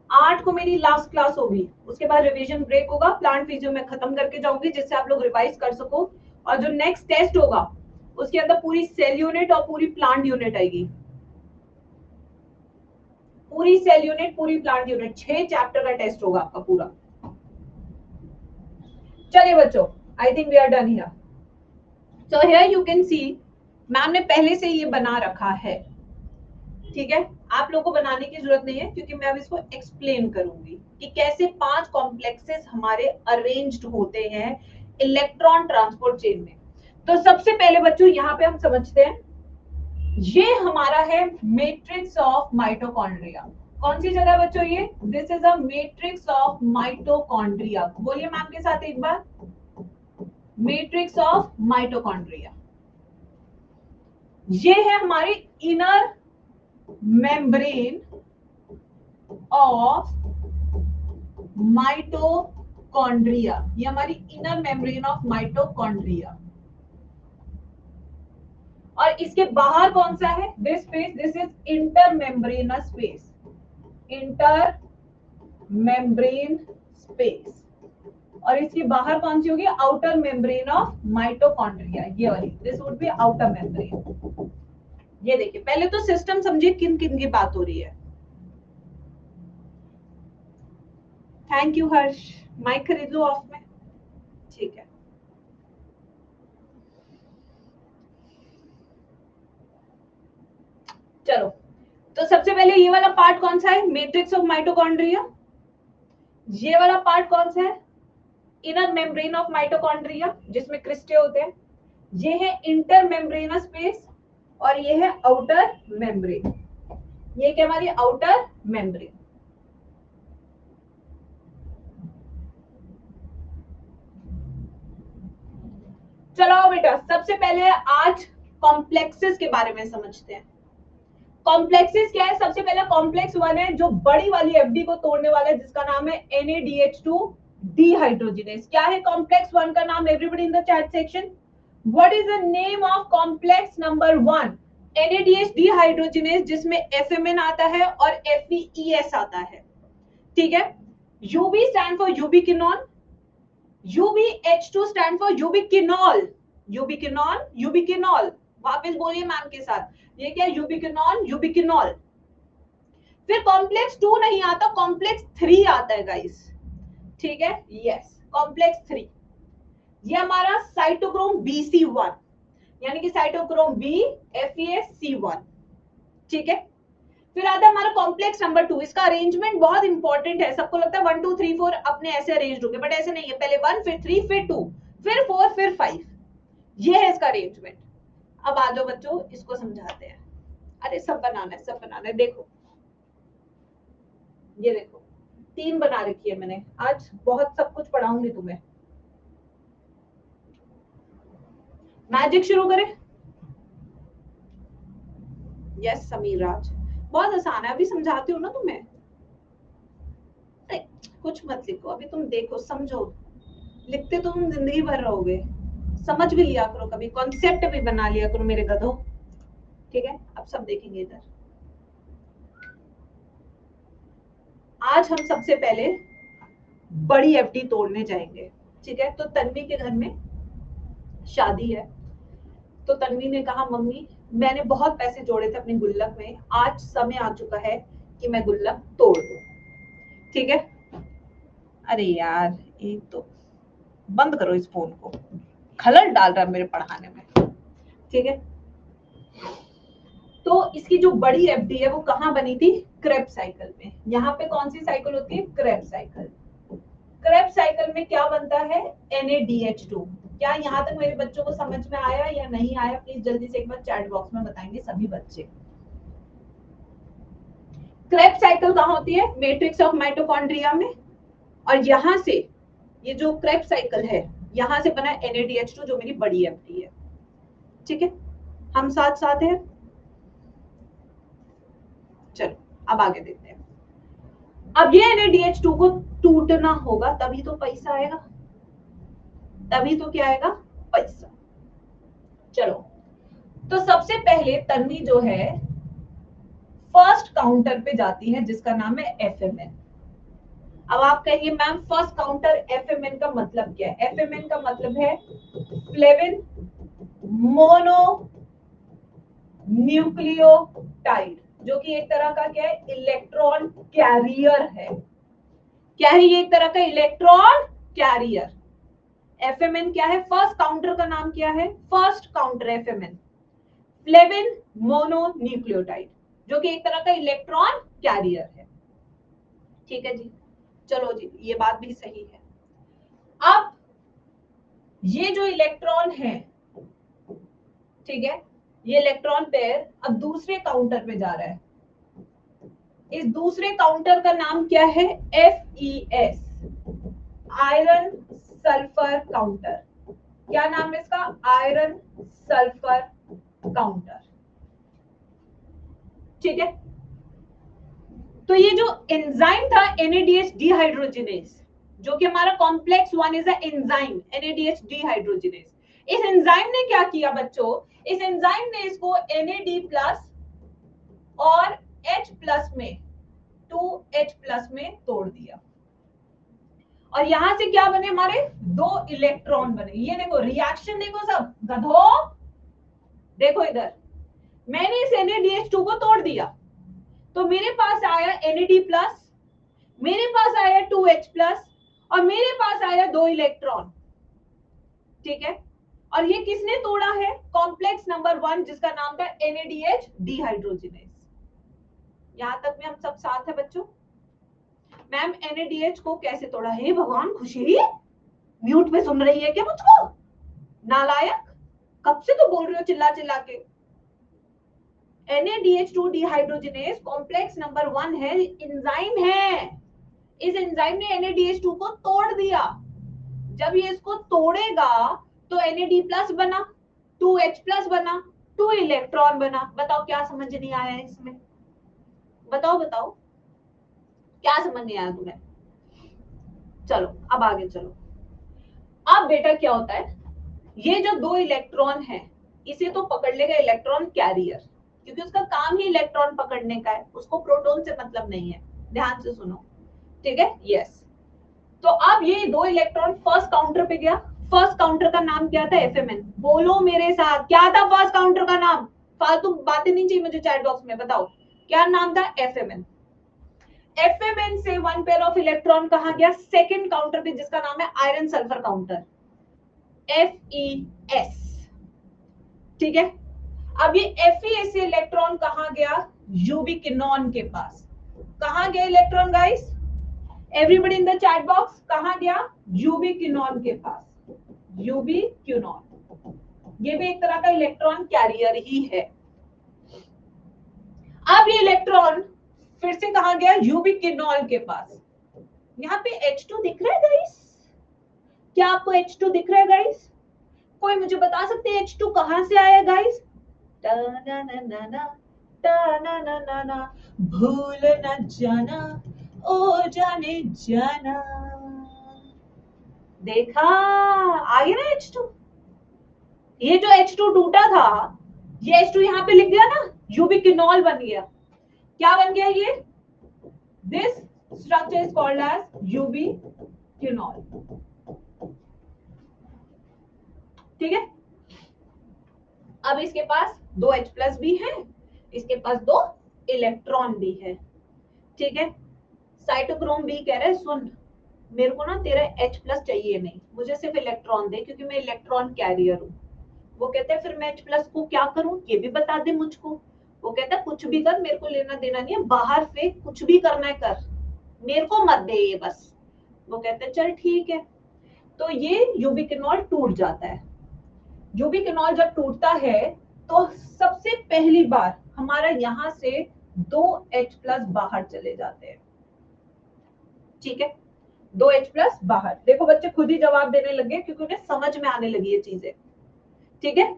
8 को मेरी लास्ट क्लास होगी, उसके बाद रिवीजन ब्रेक होगा, प्लांट फिजियो में खत्म करके जाऊंगी जिससे आप लोग रिवाइज कर सको। और जो नेक्स्ट टेस्ट होगा उसके अंदर पूरी सेल यूनिट और पूरी प्लांट यूनिट आएगी। पूरी सेल यूनिट, पूरी प्लांट यूनिट, 6 चैप्टर का टेस्ट होगा आपका पूरा। चलिए बच्चों, I think we are done here. So here you can see, ma'am ने पहले से ये बना रखा है। ठीक है, आप लोगों को बनाने की जरूरत नहीं है, क्योंकि मैं अब इसको एक्सप्लेन करूंगी कि कैसे 5 कॉम्प्लेक्सेस हमारे अरेंज्ड होते हैं इलेक्ट्रॉन ट्रांसपोर्ट चेन में। तो सबसे पहले बच्चों यहाँ पे हम समझते हैं, ये हमारा है मैट्रिक्स ऑफ माइटोकॉन्ड्रिया। कौन सी जगह बच्चों ये? This is a matrix of mitochondria. बोलिए मैम के साथ एक बार, मैट्रिक्स ऑफ माइटोकॉन्ड्रिया। ये है हमारी इनर मेम्ब्रेन ऑफ माइटोकॉन्ड्रिया, ये हमारी इनर मेम्ब्रेन ऑफ माइटोकॉन्ड्रिया। और इसके बाहर कौन सा है? This space, this is inter membranes space, inter membrane space. और इसके बाहर कौन सी होगी? आउटर मेम्ब्रेन ऑफ माइटोकॉन्ड्रिया, ये वाली, this would be outer membrane. ये देखिए, पहले तो सिस्टम समझिए किन किन की बात हो रही है। थैंक यू हर्ष, माइक खरीद लो ऑफ में, ठीक है। चलो तो सबसे पहले ये वाला पार्ट कौन सा है, मैट्रिक्स ऑफ माइटोकॉन्ड्रिया। ये वाला पार्ट कौन सा है, इनर मेम्ब्रेन ऑफ माइटोकॉन्ड्रिया जिसमें क्रिस्टे होते हैं। ये है इंटर मेम्ब्रेनस स्पेस और ये है आउटर मेम्ब्रेन। ये क्या हमारी आउटर मेम्ब्रेन। चलो बेटा सबसे पहले आज कॉम्प्लेक्सेस के बारे में समझते हैं। कॉम्प्लेक्सेस क्या है, सबसे पहला कॉम्प्लेक्स वन है जो बड़ी वाली एफडी को तोड़ने वाला है जिसका नाम है NADH2 डिहाइड्रोजिनेज। क्या है कॉम्प्लेक्स वन का नाम, everybody in the chat section, what is the name of complex number 1? NADH dehydrogenase जिसमें FMN आता है और FES आता है। ठीक है, UB stand for ubiquinone, UBH2 stand for ubiquinol, ubiquinol ubiquinol. वापस बोलिए मैम के साथ, ये क्या है, यूबिक्विनोल यूबिक्विनोल। फिर कॉम्प्लेक्स 2 नहीं आता, कॉम्प्लेक्स 3 आता है गाइस। ठीक है, यस कॉम्प्लेक्स 3, ये हमारा साइटोक्रोम BC1 यानी कि साइटोक्रोम B FES-C1। ठीक है, फिर आता है हमारा कॉम्प्लेक्स नंबर 2। इसका अरेंजमेंट बहुत इंपॉर्टेंट है, सबको लगता है 1 2 3 4 अपने ऐसे अरेंज होंगे, बट ऐसे नहीं है, पहले 1 फिर 3 फिर 2 फिर 4 फिर 5, ये है इसका अरेंजमेंट। अब आ जाओ बच्चों इसको समझाते हैं। अरे सब बनाना है, सब बनाना है। देखो ये देखो 3 बना रखी है मैंने, आज बहुत सब कुछ पढ़ाऊंगी तुम्हें। मैजिक शुरू करें। यस समीर राज, बहुत आसान है, अभी समझाती हूँ ना तुम्हें। अरे कुछ मत लिखो अभी, तुम देखो समझो, लिखते तो तुम जिंदगी भर रहोगे। समझ भी लिया करो, कभी कॉन्सेप्ट भी बना लिया करो मेरे गधों। ठीक है, अब सब देखेंगे इधर। आज हम सबसे पहले बड़ी एफडी तोड़ने जाएंगे। ठीक है, तो तन्वी के घर में शादी है, तो तन्वी ने कहा मम्मी मैंने बहुत पैसे जोड़े थे अपनी गुल्लक में, आज समय आ चुका है कि मैं गुल्लक तोड़ दूं। ठीक है, अरे यार एक तो बंद करो इस फोन को, खलल डाल रहा है मेरे पढ़ाने में। ठीक है, तो इसकी जो बड़ी एफडी है वो कहाँ बनी थी, क्रेब्स साइकिल में। यहाँ पे कौन सी साइकिल होती है, क्रेब्स साइकिल। क्रेब्स साइकिल में क्या बनता है, NADH2। क्या यहाँ तक मेरे बच्चों को समझ में आया या नहीं आया, प्लीज जल्दी से एक बार चैट बॉक्स में बताएंगे सभी बच्चे। क्रेब्स साइकिल कहाँ होती है, मैट्रिक्स ऑफ माइटोकॉन्ड्रिया में, और यहाँ से ये जो क्रेब्स साइकिल है यहाँ से बना NADH2 जो मेरी बड़ी एफडी है। ठीक है, हम साथ साथ हैं। चलो अब आगे देखते हैं। अब ये NADH2 को टूटना होगा तभी तो पैसा आएगा, तभी तो क्या आएगा, पैसा। चलो तो सबसे पहले तन्वी जो है फर्स्ट काउंटर पे जाती है जिसका नाम है FMN। अब आप कहिए मैम फर्स्ट काउंटर FMN का मतलब क्या है, FMN का मतलब है फ्लेविन मोनो न्यूक्लियोटाइड, जो कि एक तरह का क्या है, इलेक्ट्रॉन कैरियर है। क्या है ये, एक तरह का इलेक्ट्रॉन कैरियर। FMN क्या है, फर्स्ट काउंटर का नाम क्या है, first counter FMN flavin mononucleotide, जो कि एक तरह का इलेक्ट्रॉन कैरियर है। ठीक है जी, चलो जी ये बात भी सही है। अब ये जो इलेक्ट्रॉन है, ठीक है, ये इलेक्ट्रॉन पेयर अब दूसरे काउंटर पे जा रहा है। इस दूसरे काउंटर का नाम क्या है, FES आयरन सल्फर काउंटर। क्या नाम है इसका, आयरन सल्फर काउंटर। ठीक है, तो ये जो एंजाइम था NADH डिहाइड्रोजिनेज, जो कि हमारा complex 1 is a enzyme NADH dehydrogenase. इस एंजाइम ने क्या किया बच्चों, इस एंजाइम ने इसको NAD+ और H+ में 2H+ में तोड़ दिया, और यहां से क्या बने, हमारे 2 इलेक्ट्रॉन बने। ये देखो रिएक्शन देखो सब गधो, देखो इधर मैंने इस NADH2 को तोड़ दिया तो मेरे पास आया NAD+, मेरे पास आया 2H+ और मेरे पास आया 2 इलेक्ट्रॉन। ठीक है, और ये किसने तोड़ा है, कॉम्प्लेक्स नंबर 1 जिसका नाम था NADH डिहाइड्रोजिनेज। यहां तक में हम सब साथ है बच्चों। मैम NaDH को कैसे तोड़ा? हे भगवान खुशी, म्यूट पे सुन रही है क्या मुझको? नालायक, कब से तो बोल रही हो चिल्ला चिल्ला के। NaDH2 डिहाइड्रोजनेज कॉम्प्लेक्स नंबर 1 है, एंजाइम है। इस एंजाइम ने NaDH2 को तोड़ दिया। जब ये इसको तोड़ेगा तो NAD+ बना, 2H+ बना, 2 इलेक्ट्रॉन बना। बताओ क्या समझ नहीं आया है इसमें? बताओ बताओ क्या समझ नहीं आया तुम्हें? चलो अब आगे चलो। अब बेटा क्या होता है, ये जो 2 इलेक्ट्रॉन है इसे तो पकड़ लेगा इलेक्ट्रॉन कैरियर, क्योंकि उसका काम ही इलेक्ट्रॉन पकड़ने का है, उसको प्रोटॉन से मतलब नहीं है। ध्यान से सुनो, ठीक है? यस। तो अब ये 2 इलेक्ट्रॉन फर्स्ट काउंटर पे गया। फर्स्ट काउंटर का नाम क्या था? FMN। बोलो मेरे साथ, क्या था फर्स्ट काउंटर का नाम? फालतू बातें नहीं चाहिए मुझे चैट बॉक्स में, बताओ क्या नाम था? FMN। FMN से 1 पेयर ऑफ इलेक्ट्रॉन कहां गया? सेकंड काउंटर पे, जिसका नाम है आयरन सल्फर काउंटर, FeS। ठीक है? अब ये FeS से इलेक्ट्रॉन कहां गया? यूबिक्विनोन के पास। कहां गया electron guys? Everybody in the chat box, कहां गया? यूबिक्विनोन के पास। यूबिक्विनोन, ये भी एक तरह का इलेक्ट्रॉन कैरियर ही है। अब ये इलेक्ट्रॉन फिर से कहां गया? यूबिक्विनोन के पास। यहाँ पे H2 दिख रहा है गाइस? क्या आपको H2 दिख रहा है गाइस? कोई मुझे बता सकते हैं H2 कहां से आया गाइस? भूल न जाना ओ जाने जाना। देखा, आ गया ना H2। ये जो H2 टूटा था, ये H2 यहाँ पे लिख दिया ना, यूबिक्विनोल बन गया। क्या बन गया ये? This structure is called as ubiquinol. ठीक है? अब इसके पास 2 H+ भी है, इसके पास 2 इलेक्ट्रॉन भी है। ठीक है? साइटोक्रोम बी कह रहे सुन, मेरे को ना तेरा H+ चाहिए नहीं, मुझे सिर्फ इलेक्ट्रॉन दे, क्योंकि मैं इलेक्ट्रॉन कैरियर हूँ। वो कहते हैं फिर मैं H+ को क्या करूं, ये भी बता दे मुझको। वो कहता है कुछ भी कर, मेरे को लेना देना नहीं है, बाहर फेंक, कुछ भी करना है कर, मेरे को मत दे ये बस। वो कहते हैं चल ठीक है। तो ये यूबिक्विनोल टूट जाता है। यूबिक्विनोल जब टूटता है तो सबसे पहली बार हमारा यहां से 2 H+ बाहर चले जाते हैं। ठीक है? 2 H+ बाहर। देखो बच्चे खुद ही जवाब देने लगे, क्योंकि उन्हें समझ में आने लगी ये चीजें। ठीक है?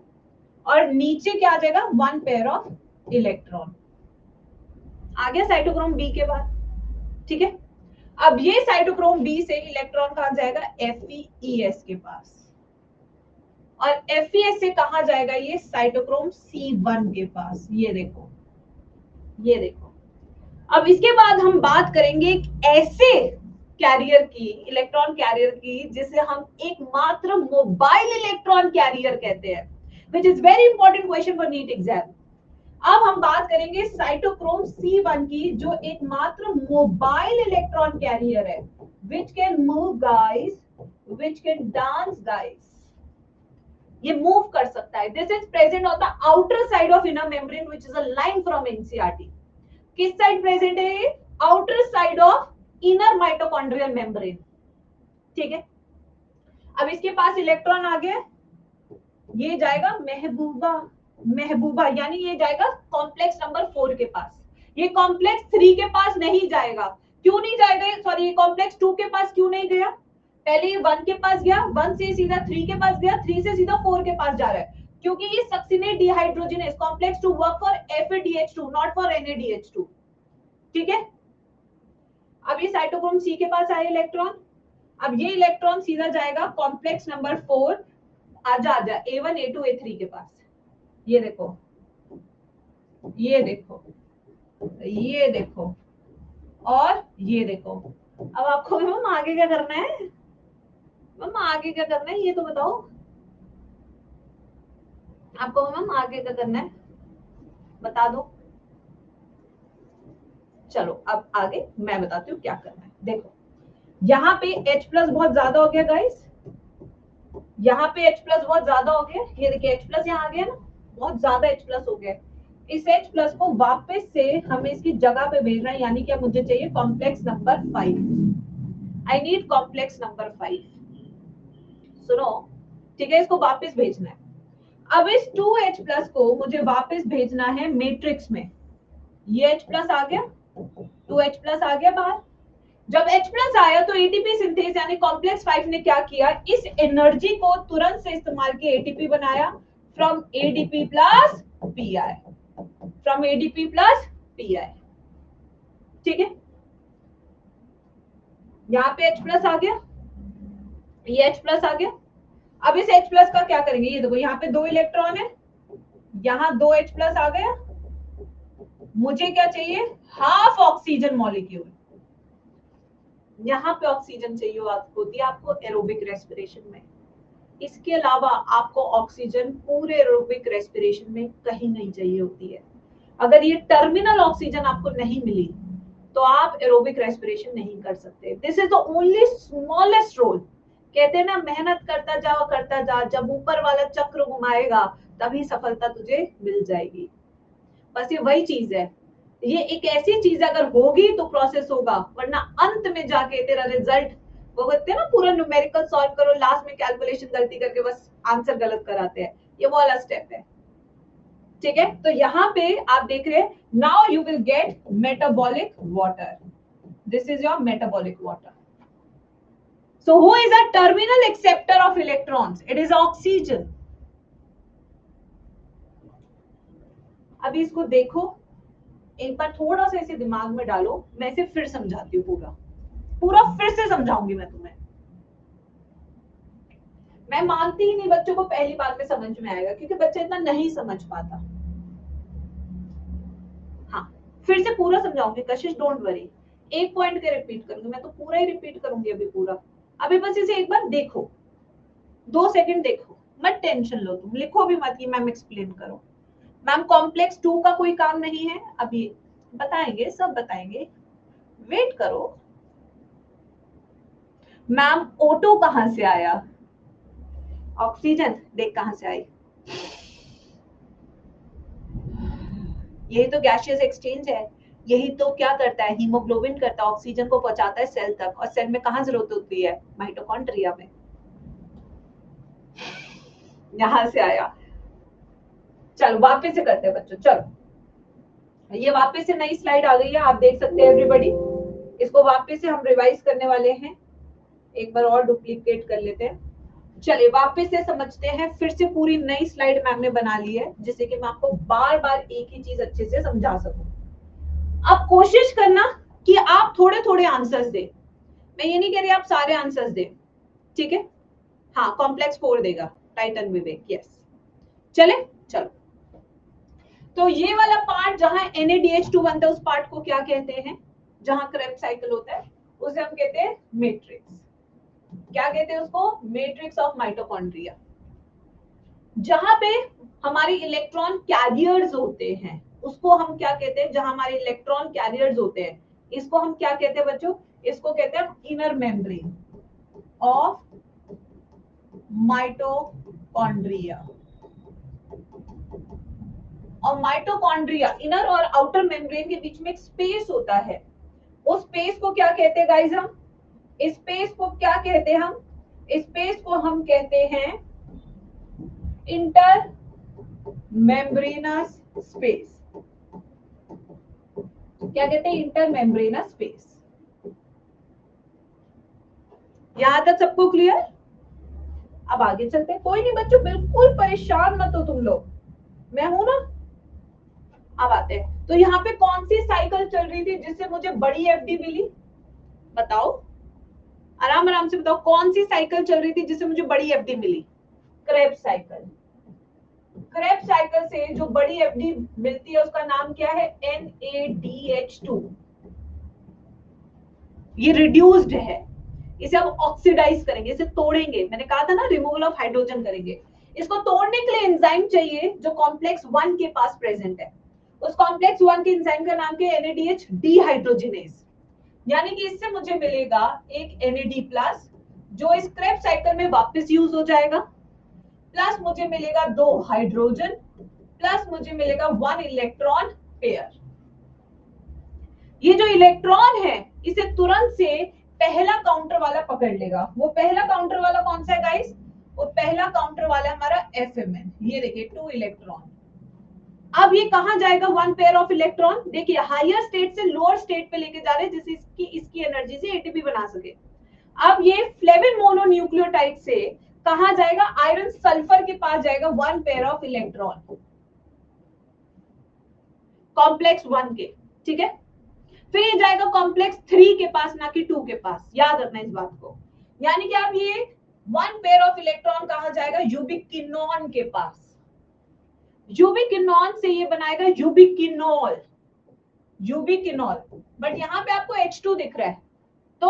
और नीचे क्या आ जाएगा? 1 पेयर ऑफ इलेक्ट्रॉन आ गया साइटोक्रोम बी के बाद। ठीक है? अब ये साइटोक्रोम बी से इलेक्ट्रॉन कहां जाएगा? FeS के पास। और FeS से कहां जाएगा? ये साइटोक्रोम C1 के पास। ये देखो, ये देखो। अब इसके बाद हम बात करेंगे एक ऐसे कैरियर की, इलेक्ट्रॉन कैरियर की, जिसे हम एकमात्र मोबाइल इलेक्ट्रॉन कैरियर कहते हैं, which is very important question for NEET exam. अब हम बात करेंगे साइटोक्रोम C1 की, जो एकमात्र मोबाइल इलेक्ट्रॉन कैरियर है, which can move guys, which can dance guys। ये मूव कर सकता है। This is present on the outer side of inner membrane, which is a line from NCERT। किस साइड प्रेजेंट है? Outer side of inner mitochondrial membrane. ठीक है? अब इसके पास इलेक्ट्रॉन आ गया, ये जाएगा महबूबा, महबूबा यानी ये जाएगा कॉम्प्लेक्स नंबर 4 के पास। ये कॉम्प्लेक्स 3 के पास नहीं जाएगा। क्यों नहीं जाएगा? सॉरी, ये कॉम्प्लेक्स 2 के पास क्यों नहीं गया? पहले ये 1 के पास गया, 1 से सीधा 3 के पास गया, 3 से सीधा 4 के पास जा रहा है, क्योंकि ये succinate dehydrogenase complex 2 work for FADH2 not for NADH2। ठीक है? अब ये साइटोक्रोम सी के पास आया इलेक्ट्रॉन। अब ये इलेक्ट्रॉन सीधा जाएगा कॉम्प्लेक्स नंबर 4, आजा A1 A2 A3 के पास। ये देखो, ये देखो, ये देखो, और ये देखो। अब आपको मैम आगे क्या करना है? मैम आगे क्या करना है ये तो बताओ। आपको मैम आगे क्या करना है बता दो। चलो अब आगे मैं बताती हूँ क्या करना है। देखो यहाँ पे H+ बहुत ज्यादा हो गया गाइस, यहाँ पे H+ बहुत ज्यादा हो गया। ये देखिए H+ यहाँ आ गया ना, बहुत ज्यादा H+ हो गया। इस H प्लस को वापस से हमें इसकी जगह पे भेजना है, यानी कि मुझे चाहिए complex number 5। I need complex number 5। सुनो, ठीक है, इसको वापस भेजना है। अब इस 2H प्लस को मुझे वापस भेजना है मैट्रिक्स में। ये H प्लस आ गया, 2H प्लस आ गया बाहर। जब H प्लस आया तो एटीपी सिंथेस यानी कॉम्प्लेक्स 5 ने क्या किया, इस एनर्जी को तुरंत से इस्तेमाल किया, एटीपी बनाया from ADP plus pi, from ADP plus pi. ठीक है, यहाँ पे H प्लस आ गया, ये H प्लस आ गया। अब इस H प्लस का क्या करेंगे, ये देखो यहाँ पे 2 इलेक्ट्रॉन है, यहाँ 2 H प्लस आ गया। मुझे क्या चाहिए, हाफ ऑक्सीजन मॉलिक्यूल। यहाँ पे ऑक्सीजन चाहिए होती है आपको एरोबिक रेस्पिरेशन में। इसके अलावा आपको ऑक्सीजन पूरे एरोबिक रेस्पिरेशन में कहीं नहीं चाहिए होती है। अगर ये टर्मिनल ऑक्सीजन आपको नहीं मिली तो आप एरोबिक रेस्पिरेशन नहीं कर सकते। This is the only smallest role. कहते हैं ना, मेहनत करता जा, जब ऊपर वाला चक्र घुमाएगा तभी सफलता तुझे मिल जाएगी। बस ये वही चीज है, ये एक ऐसी चीज अगर होगी तो प्रोसेस होगा, वरना अंत में जाके तेरा रिजल्ट, वो कहते हैं ना पूरा न्यूमेरिकल सॉल्व करो, लास्ट में कैलकुलेशन गलती करके बस आंसर गलत कराते हैं, ये वो वाला स्टेप है। ठीक है, तो यहाँ पे आप देख रहे हैं, now you will get metabolic water. This is your metabolic water. So who is a terminal acceptor of electrons? It is oxygen. अभी इसको देखो, एक बार थोड़ा सा इसे दिमाग में डालो, मैं इसे फिर समझाती हूँ, पूरा फिर से समझाऊंगी मैं तुम्हें। मैं मानती ही नहीं बच्चों को पहली बार में समझ में आएगा, क्योंकि बच्चा इतना नहीं समझ पाता। हाँ, फिर से पूरा समझाऊंगी, कशिश डोंट वरी। एक पॉइंट के रिपीट करूंगी, मैं तो पूरा ही रिपीट करूंगी अभी पूरा। अभी बस इसे एक बार देखो, 2 सेकंड देखो, मत टेंशन लो, तुम लिखो भी मत कि मैम एक्सप्लेन करो। मैम कॉम्प्लेक्स 2 का कोई काम नहीं है, अभी बताएंगे, सब बताएंगे, वेट करो। मैम O2 कहां से आया, ऑक्सीजन देख कहां से आई, यही तो गैसियस एक्सचेंज है। यही तो क्या करता है, हीमोग्लोबिन करता है, ऑक्सीजन को पहुंचाता है सेल तक, और सेल में कहां जरूरत होती है, माइटोकॉन्ड्रिया में। यहां से आया। चलो वापस से करते हैं बच्चों, चलो ये वापस से नई स्लाइड आ गई है, आप देख सकते हैं एवरीबॉडी। इसको वापस से हम रिवाइज करने वाले हैं, एक बार और डुप्लीकेट कर लेते हैं। चलिए वापस से समझते हैं, फिर से पूरी नई स्लाइड मैम ने बना ली है, जिससे कि मैं आपको बार बार एक ही चीज अच्छे से समझा सकूं। अब कोशिश करना कि आप थोड़े थोड़े आंसर्स दें, मैं ये नहीं कह रही आप सारे आंसर्स दें, ठीक है। हाँ, कॉम्प्लेक्स 4 देगा टाइटन विवेक, यस। चले, चलो, तो ये वाला पार्ट जहां NADH2 बनता है, उस पार्ट को क्या कहते हैं, जहां क्रेब्स साइकिल होता है, उसे हम कहते हैं मैट्रिक्स। क्या कहते हैं उसको, मैट्रिक्स ऑफ माइटोकॉन्ड्रिया। जहां पे हमारे इलेक्ट्रॉन कैरियर्स होते हैं, उसको हम क्या कहते हैं, जहां हमारे इलेक्ट्रॉन कैरियर्स होते हैं, इसको हम क्या कहते हैं बच्चों, इसको कहते हैं इनर मेम्ब्रेन ऑफ माइटोकॉन्ड्रिया। और माइटोकॉन्ड्रिया, इनर और आउटर मेम्ब्रेन के बीच में एक स्पेस होता है, उस स्पेस को क्या कहते हैं गाइस, हम इस स्पेस को क्या कहते हैं, हम इस स्पेस को हम कहते हैं इंटर मेम्ब्रेनस स्पेस। क्या कहते हैं, इंटर मेम्ब्रेनस स्पेस। यहां तक सबको क्लियर। अब आगे चलते हैं, कोई नहीं बच्चों, बिल्कुल परेशान मत हो तुम लोग, मैं हूं ना। अब आते हैं, तो यहाँ पे कौन सी साइकिल चल रही थी जिससे मुझे बड़ी एफडी मिली, बताओ आराम आराम से बताओ, कौन सी साइकिल चल रही थी जिससे मुझे बड़ी एफडी मिली, क्रेब्स साइकिल। क्रेब्स साइकिल से जो बड़ी एफडी मिलती है उसका नाम क्या है, NADH2। ये रिड्यूस्ड है, इसे हम ऑक्सीडाइज करेंगे, इसे तोड़ेंगे, मैंने कहा था ना रिमूवल ऑफ हाइड्रोजन करेंगे। इसको तोड़ने के लिए एंजाइम चाहिए जो कॉम्प्लेक्स 1 के पास प्रेजेंट है। उस कॉम्प्लेक्स 1 के एंजाइम का नाम क्या है, NADH डिहाइड्रोजिनेज। यानी कि इससे मुझे मिलेगा एक NAD+ जो इस क्रेब्स साइकिल में वापस यूज हो जाएगा, प्लस मुझे मिलेगा 2 हाइड्रोजन, प्लस मुझे मिलेगा 1 इलेक्ट्रॉन पेयर। ये जो इलेक्ट्रॉन है इसे तुरंत से पहला काउंटर वाला पकड़ लेगा। वो पहला काउंटर वाला कौन सा है गाइस? वो पहला काउंटर वाला हमारा FMN। ये देखिए 2 इलेक्ट्रॉन। अब ये कहां जाएगा? 1 पेयर ऑफ इलेक्ट्रॉन। देखिए हायर स्टेट से लोअर स्टेट पे लेके जा रहे हैं जिससे इसकी एनर्जी से एटीपी बना सके। अब ये फ्लेविन मोनोन्यूक्लियोटाइड से कहां जाएगा? आयरन सल्फर के पास जाएगा 1 पेयर ऑफ इलेक्ट्रॉन, कॉम्प्लेक्स 1 के। ठीक है, फिर ये जाएगा कॉम्प्लेक्स 3 के पास, ना कि 2 के पास। याद रखना इस बात को। यानी कि अब ये 1 पेयर ऑफ इलेक्ट्रॉन कहां जाएगा? यूबिक्विनोन के पास। यूबिक्विनोन से ये बनाएगा यूबिक्विनोल, यूबिक्विनोल। बट यहाँ पे आपको H2 दिख रहा है, तो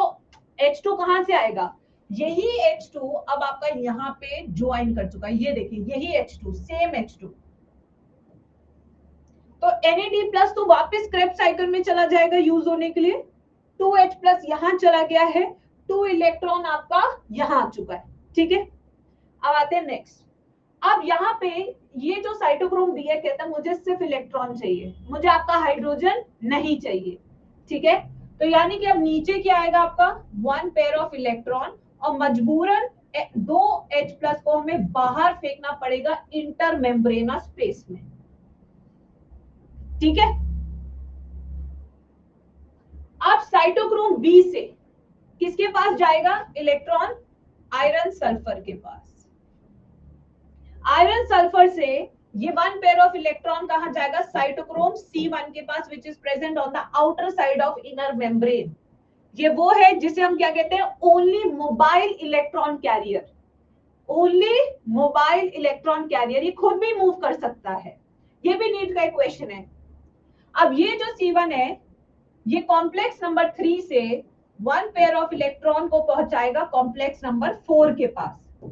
H2 कहां से आएगा? यही H2 अब आपका यहाँ पे ज्वाइन कर चुका है। ये देखिए यही H2, सेम H2। तो NAD प्लस तो वापस क्रेब्स साइकिल में चला जाएगा यूज होने के लिए। 2H प्लस यहां चला गया है, 2 इलेक्ट्रॉन आपका यहां आ चुका है। ठीक है, अब आते हैं नेक्स्ट। अब यहाँ पे ये जो साइटोक्रोम बी है कहता है मुझे सिर्फ इलेक्ट्रॉन चाहिए, मुझे आपका हाइड्रोजन नहीं चाहिए। ठीक है, तो यानी कि अब नीचे क्या आएगा आपका? 1 पेयर ऑफ इलेक्ट्रॉन, और मजबूरन 2H प्लस को हमें बाहर फेंकना पड़ेगा इंटर मेम्ब्रेनस स्पेस में। ठीक है, अब साइटोक्रोम बी से किसके पास जाएगा इलेक्ट्रॉन? आयरन सल्फर के पास। आयरन सल्फर से ये 1 पेयर ऑफ इलेक्ट्रॉन कहां जाएगा? साइटोक्रोम C1 के पास, which is present on the outer side of inner membrane. ये वो है जिसे हम क्या कहते हैं? Only mobile electron carrier. Only mobile electron carrier, ये खुद भी मूव कर सकता है। ये भी नीट का एक क्वेश्चन है। अब ये जो C1 है ये कॉम्प्लेक्स नंबर 3 से 1 पेयर ऑफ इलेक्ट्रॉन को पहुंचाएगा कॉम्प्लेक्स नंबर 4 के पास।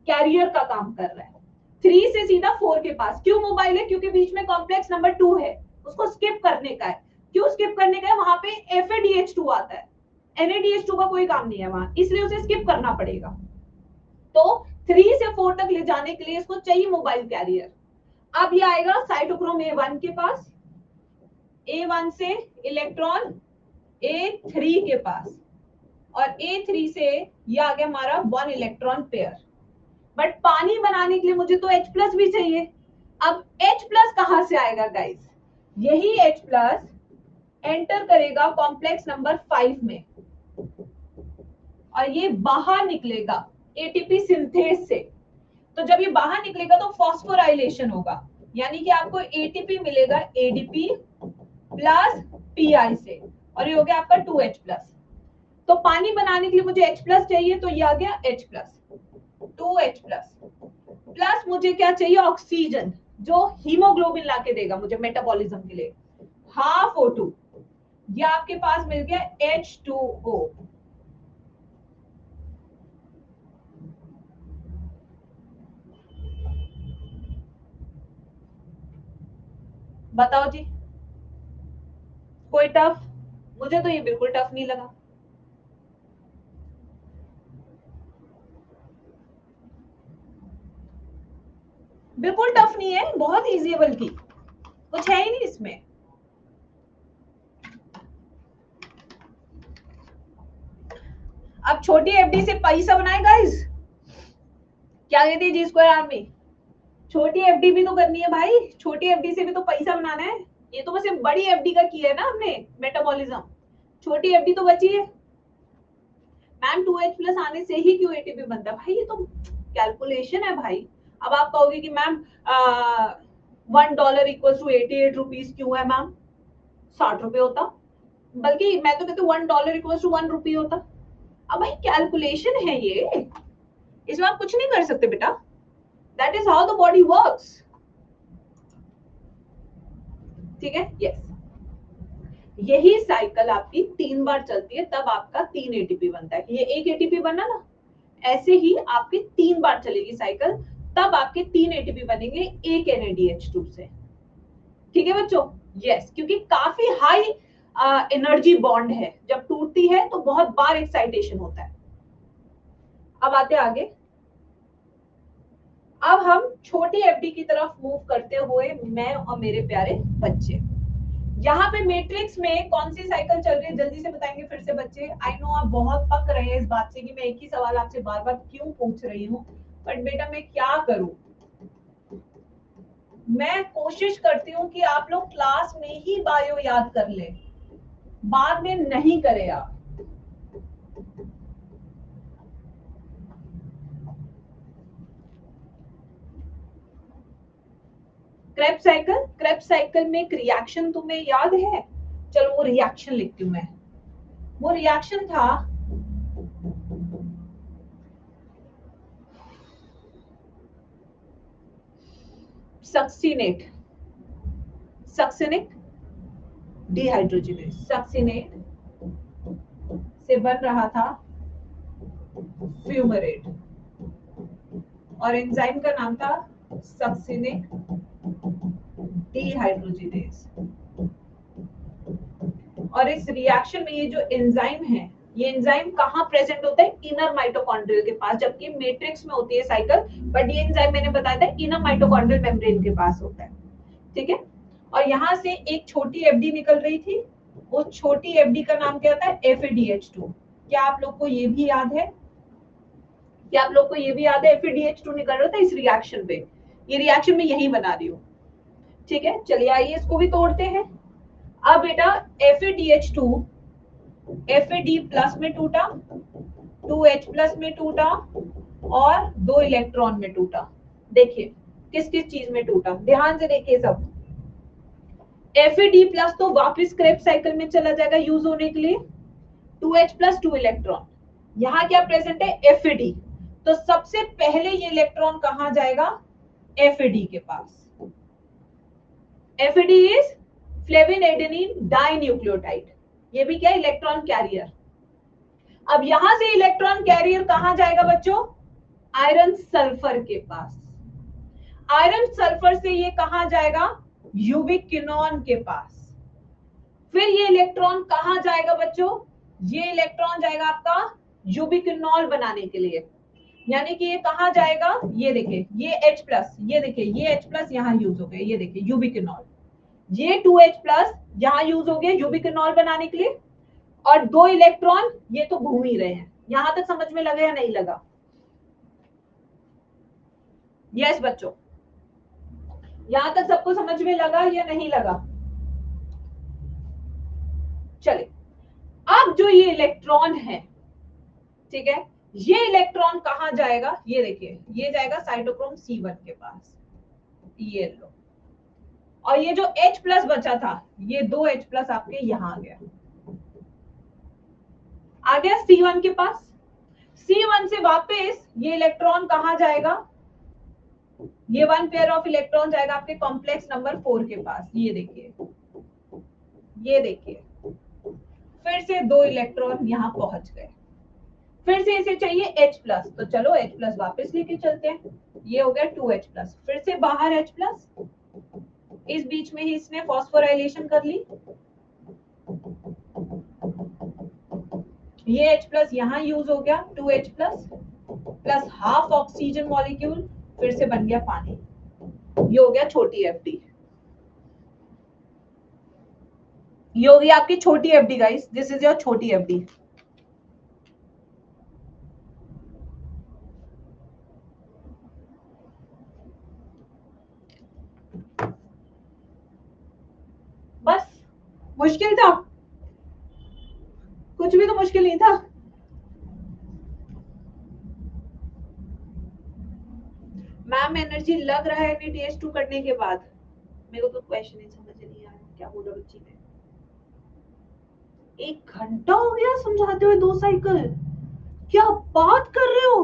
कैरियर का काम कर रहा है। 3 से सीधा 4 के पास। क्यों मोबाइल है? क्योंकि बीच में कॉम्प्लेक्स नंबर 2 है, उसको स्किप करने का है। क्यों स्किप करने का है? वहां पे FADH2 आता है, NADH2 का कोई काम नहीं है वहां, इसलिए उसे स्किप करना पड़ेगा। तो 3 से 4 तक ले जाने के लिए इसको चाहिए मोबाइल कैरियर। अब ये आएगा साइटोक्रोम A1 के पास, A1 से इलेक्ट्रॉन A3 के पास, और A3 से ये आ गया हमारा 1 इलेक्ट्रॉन पेयर। बट पानी बनाने के लिए मुझे तो H प्लस भी चाहिए। अब H प्लस कहां से आएगा गाइस? यही H प्लस एंटर करेगा कॉम्प्लेक्स नंबर 5 में, और ये बाहर निकलेगा ATP सिंथेस से। तो जब ये बाहर निकलेगा तो फॉस्फोराइलेशन होगा, यानी कि आपको ATP मिलेगा ADP प्लस PI से, और ये हो गया आपका 2H प्लस। तो पानी बनाने के लिए मुझे H प्लस चाहिए, तो ये आ गया H plus, 2H plus. Plus मुझे क्या चाहिए? ऑक्सीजन, जो हीमोग्लोबिन लाके देगा मुझे मेटाबॉलिज्म के लिए, हाफ O2। ये आपके पास मिल गया H2O। बताओ जी, कोई टफ? मुझे तो ये बिल्कुल टफ नहीं लगा। बिल्कुल टफ नहीं है, बहुत इजी है, बल्कि कुछ है ही नहीं इसमें। अब छोटी एफडी से पैसा बनाए गाइस, क्या कहती है जी स्क्वायर आर्मी? छोटी एफडी भी तो करनी है भाई, छोटी एफडी से भी तो पैसा बनाना है। ये तो बस बड़ी एफडी का किया है ना हमने मेटाबॉलिज्म, छोटी एफडी तो बची है। मैम 2H प्लस आने से ही क्यों ATP बनता है? भाई ये तो कैलकुलेशन है भाई। अब आप कहोगे कि मैम $1 इक्वल टू 88 रुपीज क्यों है मैम? 60 रुपए होता, बल्कि मैं तो कहती हूँ $1 इक्वल टू 1 रुपी होता। अब भाई कैलकुलेशन है ये, इसमें आप कुछ नहीं कर सकते बेटा। That is how the body works. ठीक है, यस। यही साइकिल आपकी 3 बार चलती है, तब आपका 3 ATP बनता है। ये एक ATP बना ना, ऐसे ही आपके 3 बार चलेगी साइकिल, तब आपके 3 ATP बनेंगे एक NADH2 से। ठीक है बच्चों, यस, क्योंकि काफी हाई एनर्जी बॉन्ड है, जब टूटती है तो बहुत बार एक्साइटेशन होता है। अब आते आगे। अब हम छोटी एफडी की तरफ मूव करते हुए मैं और मेरे प्यारे बच्चे, यहाँ पे मैट्रिक्स में कौन सी साइकिल चल रही है जल्दी से बताएंगे फिर से बच्चे। आई नो आप बहुत पक रहे हैं इस बात से कि मैं एक ही सवाल आपसे बार बार क्यों पूछ रही हूँ, बट बेटा मैं क्या करूं, मैं कोशिश करती हूँ कि आप लोग क्लास में ही बायो याद कर ले, बाद में नहीं करे आप। क्रेब साइकिल में एक रिएक्शन तुम्हें याद है, चलो वो रिएक्शन लिखती हूँ मैं। वो रिएक्शन था सक्सिनेट, सक्सिनिक डिहाइड्रोजनेज, सक्सिनेट से बन रहा था फ्यूमरेट और एंजाइम का नाम था सक्सिनिक डिहाइड्रोजनेज। और इस रिएक्शन में ये जो एंजाइम है, ये एंजाइम कहाँ प्रेजेंट होता है, इनर माइटोकॉन्ड्रियल के पास, जबकि मैट्रिक्स में होती है साइकिल, बट ये एंजाइम मैंने बताया था इनर माइटोकॉन्ड्रियल मेम्ब्रेन के पास होता है, ठीक है। और यहाँ से एक छोटी एफडी निकल रही थी, वो छोटी एफडी का नाम क्या था, FADH2। क्या आप लोग को ये भी याद है, क्या आप लोग को ये भी याद है FADH2 निकल रहा था इस रिएक्शन पे, ये रिएक्शन में यही बना रही हूँ, ठीक है। चलिए आइए इसको भी तोड़ते हैं। अब बेटा FADH2 FAD प्लस में टूटा, 2H प्लस में टूटा और 2 इलेक्ट्रॉन में टूटा। देखिए किस किस चीज में टूटा, ध्यान से देखिए सब। FAD प्लस तो वापस क्रेब साइकिल में चला जाएगा यूज होने के लिए, 2H प्लस 2 इलेक्ट्रॉन, यहाँ क्या प्रेजेंट है FAD, तो सबसे पहले ये इलेक्ट्रॉन कहां जाएगा, FAD के पास। FAD is flavin adenine dinucleotide, ये भी क्या इलेक्ट्रॉन कैरियर। अब यहां से इलेक्ट्रॉन कैरियर कहां जाएगा बच्चों, आयरन सल्फर के पास। आयरन सल्फर से ये कहां जाएगा, यूबिक्विनोन के पास। फिर ये इलेक्ट्रॉन कहां जाएगा बच्चों, ये इलेक्ट्रॉन जाएगा आपका यूबिक्विनॉल बनाने के लिए, यानी कि ये कहां जाएगा, ये देखिए ये H प्लस, ये देखिए ये H प्लस यहाँ यूज हो गया, ये देखिए यूबिक्विनॉल, ये 2H प्लस यहाँ यूज हो गया यूबिक्विनॉल बनाने के लिए, और 2 इलेक्ट्रॉन ये तो घूम ही रहे हैं। यहां तक समझ में लगा या नहीं लगा, यस बच्चों, यहां तक सबको समझ में लगा या नहीं लगा। चलिए अब जो ये इलेक्ट्रॉन है, ठीक है, ये इलेक्ट्रॉन कहां जाएगा, ये देखिए ये जाएगा साइटोक्रोम C1 के पास, ये लो, और ये जो H प्लस बचा था, ये 2H प्लस आपके यहां आ गया C1 के पास। C1 से वापस ये इलेक्ट्रॉन कहां जाएगा, ये 1 पेयर ऑफ इलेक्ट्रॉन जाएगा आपके कॉम्प्लेक्स नंबर 4 के पास, ये देखिए ये देखिए, फिर से 2 इलेक्ट्रॉन यहां पहुंच गए। फिर से इसे चाहिए H प्लस, तो चलो H प्लस वापस लेके चलते हैं, ये हो गया 2H प्लस, फिर से बाहर H प्लस, इस बीच में ही इसने फॉस्फोराइलेशन कर ली, ये H प्लस यहाँ यूज हो गया, 2H plus plus half oxygen molecule, फिर से बन गया पानी, ये हो गया छोटी एफडी, ये होगी आपकी छोटी FD guys, this is your छोटी एफडी। बस मुश्किल था, कुछ भी तो मुश्किल नहीं था। मैम एनर्जी लग रहा है NaTH2 करने के बाद, मेरे को तो क्वेश्चन ही समझ नहीं आया क्या बोला बच्ची ने। 1 घंटा हो गया समझाते हुए 2 साइकिल, क्या बात कर रहे हो,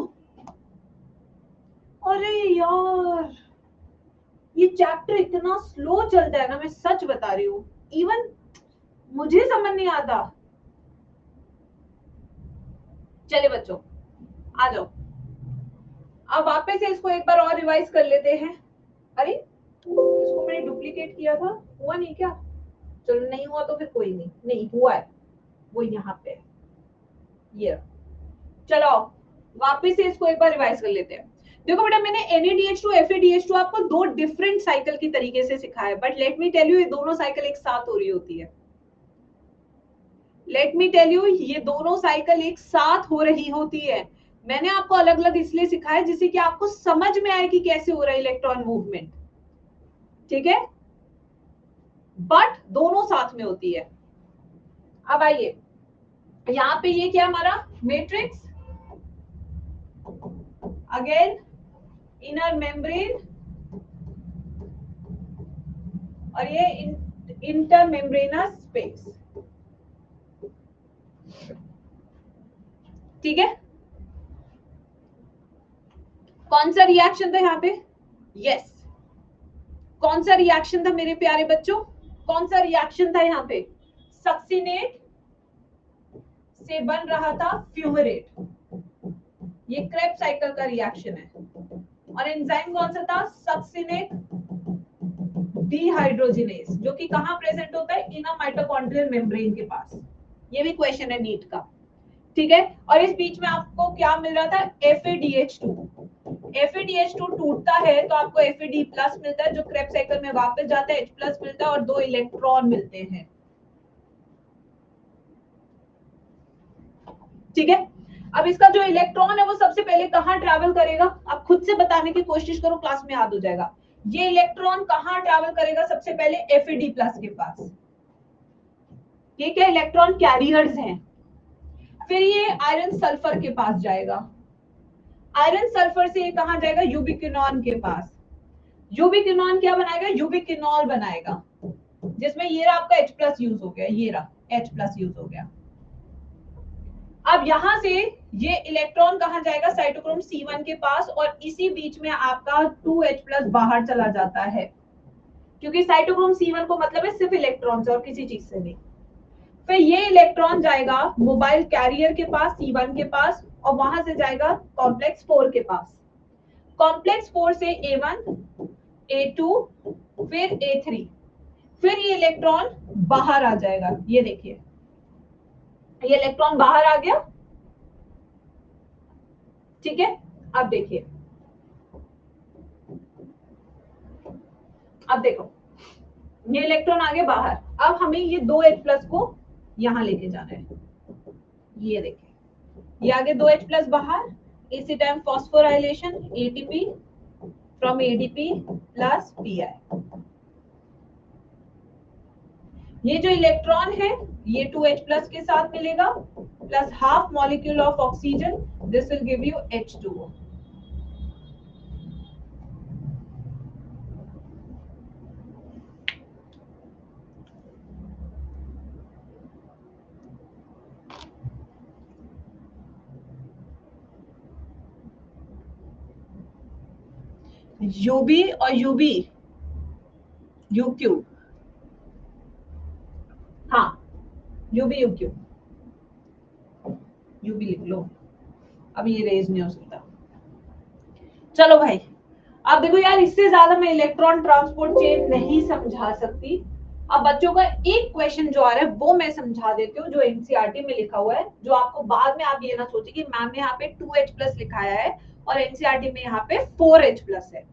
अरे यार ये चैप्टर इतना स्लो चलता है ना, मैं सच बता रही हूँ, इवन मुझे समझ नहीं आता। चले बच्चों आ जाओ, अब वापस से इसको एक बार और रिवाइज कर लेते हैं। अरे इसको मैंने डुप्लीकेट किया था, हुआ नहीं क्या, चलो नहीं हुआ तो फिर कोई नहीं, नहीं हुआ है, वो यहाँ पे ये, चलो वापस से इसको एक बार रिवाइज कर लेते हैं। देखो बेटा मैंने NADH2 FADH2 आपको दो डिफरेंट साइकिल की तरीके से सिखाया, but let me tell you ये दोनों साइकिल एक साथ हो रही होती है। लेट मी टेल यू ये दोनों साइकिल एक साथ हो रही होती है। मैंने आपको अलग अलग इसलिए सिखाया जिससे कि आपको समझ में आए कि कैसे हो रहा है इलेक्ट्रॉन मूवमेंट, ठीक है, बट दोनों साथ में होती है। अब आइए यहाँ पे ये क्या हमारा मैट्रिक्स, अगेन इनर मेम्ब्रेन और ये इंटर मेम्ब्रेनस स्पेस, ठीक है। कौन सा रिएक्शन था यहाँ पे? यस, कौन सा रिएक्शन था मेरे प्यारे बच्चों? कौन सा रिएक्शन था यहाँ पे? सक्सिनेट से बन रहा था फ्यूमरेट, ये क्रेब्स साइकिल का रिएक्शन है। और एंजाइम कौन सा था? सक्सिनेट डिहाइड्रोजिनेज, जो कि कहां प्रेजेंट होता है? इनर माइटोकॉन्ड्रियल मेम्ब्रेन के पास। ये भी क्वेश्चन है नीट का, ठीक है। और इस बीच में आपको क्या मिल रहा था? FADH2। FADH2 टूटता है तो आपको FAD प्लस मिलता है, जो क्रेब्स साइकिल में वापस जाता है, H प्लस मिलता है और 2 इलेक्ट्रॉन मिलते हैं, ठीक है। अब इसका जो इलेक्ट्रॉन है वो सबसे पहले कहां ट्रैवल करेगा? आप खुद से बताने की कोशिश करो, क्लास में याद हो जाएगा। ये इलेक्ट्रॉन कहां ट्रैवल करेगा? सबसे पहले FAD प्लस के पास। ये क्या इलेक्ट्रॉन कैरियर्स हैं। फिर ये आयरन सल्फर के पास जाएगा, आयरन सल्फर से ये कहां जाएगा? यूबिक्विनॉन के पास। यूबिक्विनॉन क्या बनाएगा? यूबिक्विनॉल बनाएगा, जिसमें ये रहा आपका H प्लस यूज हो गया, ये रहा H प्लस यूज हो गया। अब यहां से ये इलेक्ट्रॉन कहां जाएगा? साइटोक्रोम C1 के पास, और इसी बीच में आपका 2H प्लस बाहर चला जाता है, क्योंकि साइटोक्रोम C1 को मतलब है सिर्फ इलेक्ट्रॉन से और किसी चीज से नहीं। फिर ये इलेक्ट्रॉन जाएगा मोबाइल कैरियर के पास, C1 के पास, और वहां से जाएगा कॉम्प्लेक्स 4 के पास। कॉम्प्लेक्स 4 से A1, A2, फिर A3, फिर ये इलेक्ट्रॉन बाहर आ जाएगा। ये देखिए ये इलेक्ट्रॉन बाहर आ गया, ठीक है। अब देखिए, अब देखो ये इलेक्ट्रॉन आ गए बाहर। अब हमें ये 2H प्लस को यहां लेके जाना है। ये देखिए ये आगे 2H प्लस बाहर, इसी time phosphorylation ATP from ADP plus PI। ये जो इलेक्ट्रॉन है ये 2H प्लस के साथ मिलेगा, plus half molecule of oxygen, this will give you H2O। UB और UB, UQ, हाँ UB UQ, UB लिख लो, अब ये रेज नहीं हो सकता। चलो भाई, अब देखो यार इससे ज्यादा मैं इलेक्ट्रॉन ट्रांसपोर्ट चेन नहीं समझा सकती। अब बच्चों का एक क्वेश्चन जो आ रहा है वो मैं समझा देती हूँ, जो एनसीईआरटी में लिखा हुआ है, जो आपको बाद में आप ये ना सोचे कि मैम ने यहाँ पे 2H प्लस लिखाया है और एनसीईआरटी में यहाँ पे 4H प्लस है।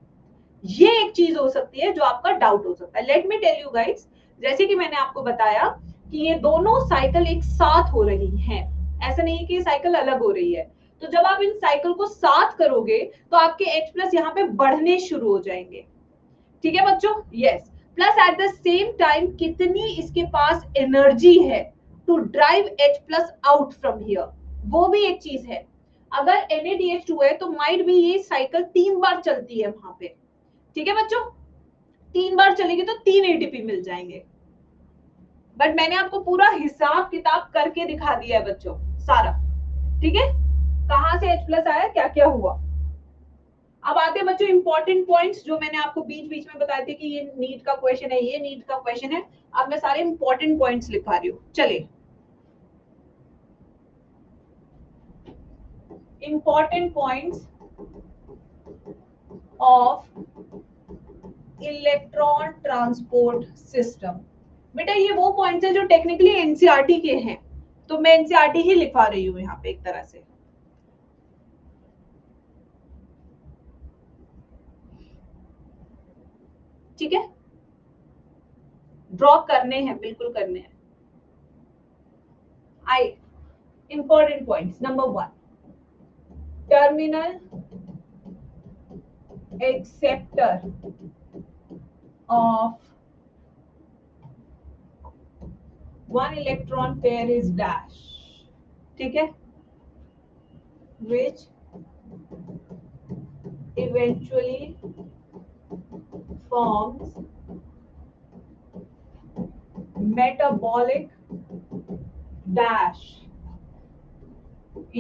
ये एक चीज हो सकती है जो आपका डाउट हो सकता है। Let me tell you guys, जैसे कि मैंने आपको बताया कि ये दोनों साइकिल एक साथ हो रही हैं, ऐसा नहीं है कि साइकिल अलग हो रही है। तो जब आप इन साइकिल को साथ करोगे तो आपके H प्लस यहाँ पे बढ़ने शुरू हो जाएंगे, ठीक है बच्चों। Yes, plus at the same time कितनी इसके पास एनर्जी है to drive H plus out from here, वो भी एक चीज है। अगर NADH2 है तो माइट भी ये साइकिल 3 बार चलती है वहां पे, ठीक है बच्चों। 3 बार चलेगी तो 3 ATP मिल जाएंगे, बट मैंने आपको पूरा हिसाब किताब करके दिखा दिया है बच्चों सारा, ठीक है, कहां से H प्लस आया, क्या क्या हुआ। अब आते हैं बच्चों इंपॉर्टेंट पॉइंट्स जो मैंने आपको बीच बीच में बताए थे कि ये नीट का क्वेश्चन है, ये नीट का क्वेश्चन है। अब मैं सारे इंपॉर्टेंट पॉइंट्स लिखा रही हूँ, चलिए। Important points of electron transport system. बेटा ये वो पॉइंट्स हैं जो टेक्निकली एनसीईआरटी के हैं, तो मैं एनसीईआरटी ही लिखवा रही हूँ यहाँ पे एक तरह से। ठीक है, ड्रॉ करने हैं, बिल्कुल करने हैं। आई important points, number 1, terminal acceptor of one electron pair is dash, ठीक है, which eventually forms metabolic dash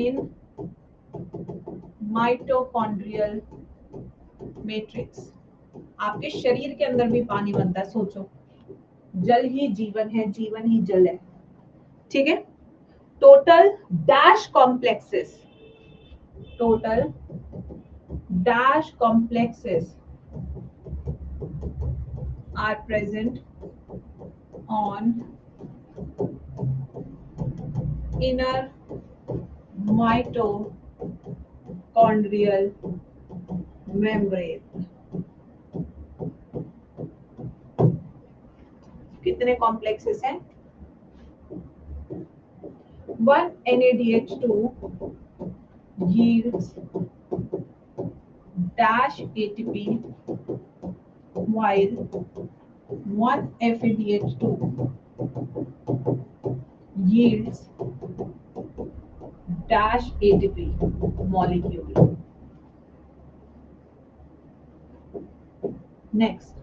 in mitochondrial matrix। आपके शरीर के अंदर भी पानी बनता है, सोचो, जल ही जीवन है, जीवन ही जल है, ठीक है। Total dash complexes, total dash complexes are present on inner mitochondrial membrane। कितने कॉम्प्लेक्सेस हैं? 1 NADH2 yields dash ATP while 1 FADH2 yields dash ATP molecule। Next,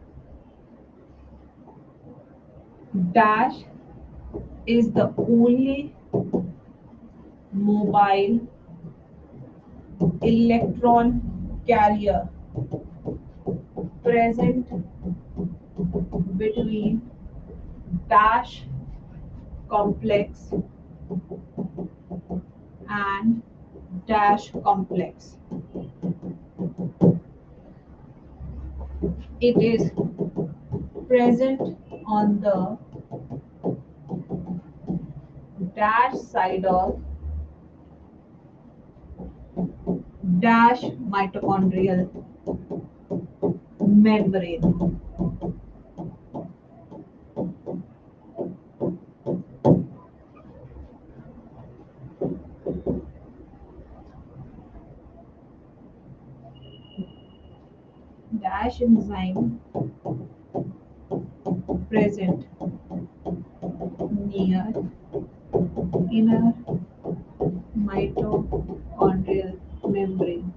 dash is the only mobile electron carrier present between dash complex and dash complex। It is present on the dash side of dash mitochondrial membrane। Dash enzyme present near inner mitochondrial membrane।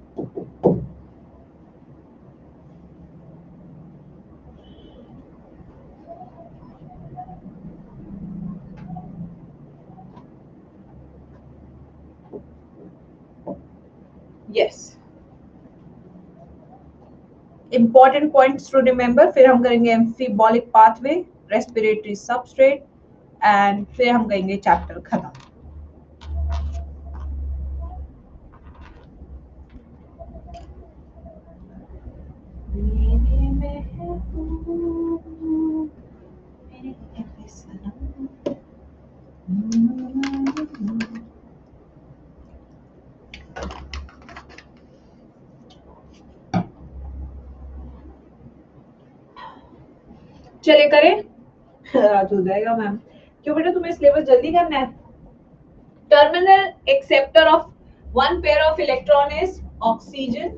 Yes, important points to remember। फिर हम करेंगे amphibolic pathway, respiratory substrate, and फिर हम करेंगे chapter खत्म। चले करें, आज हो जाएगा मैम। क्यों बेटा, तुम्हें सिलेबस जल्दी करना है। Terminal acceptor of one pair of electron is oxygen,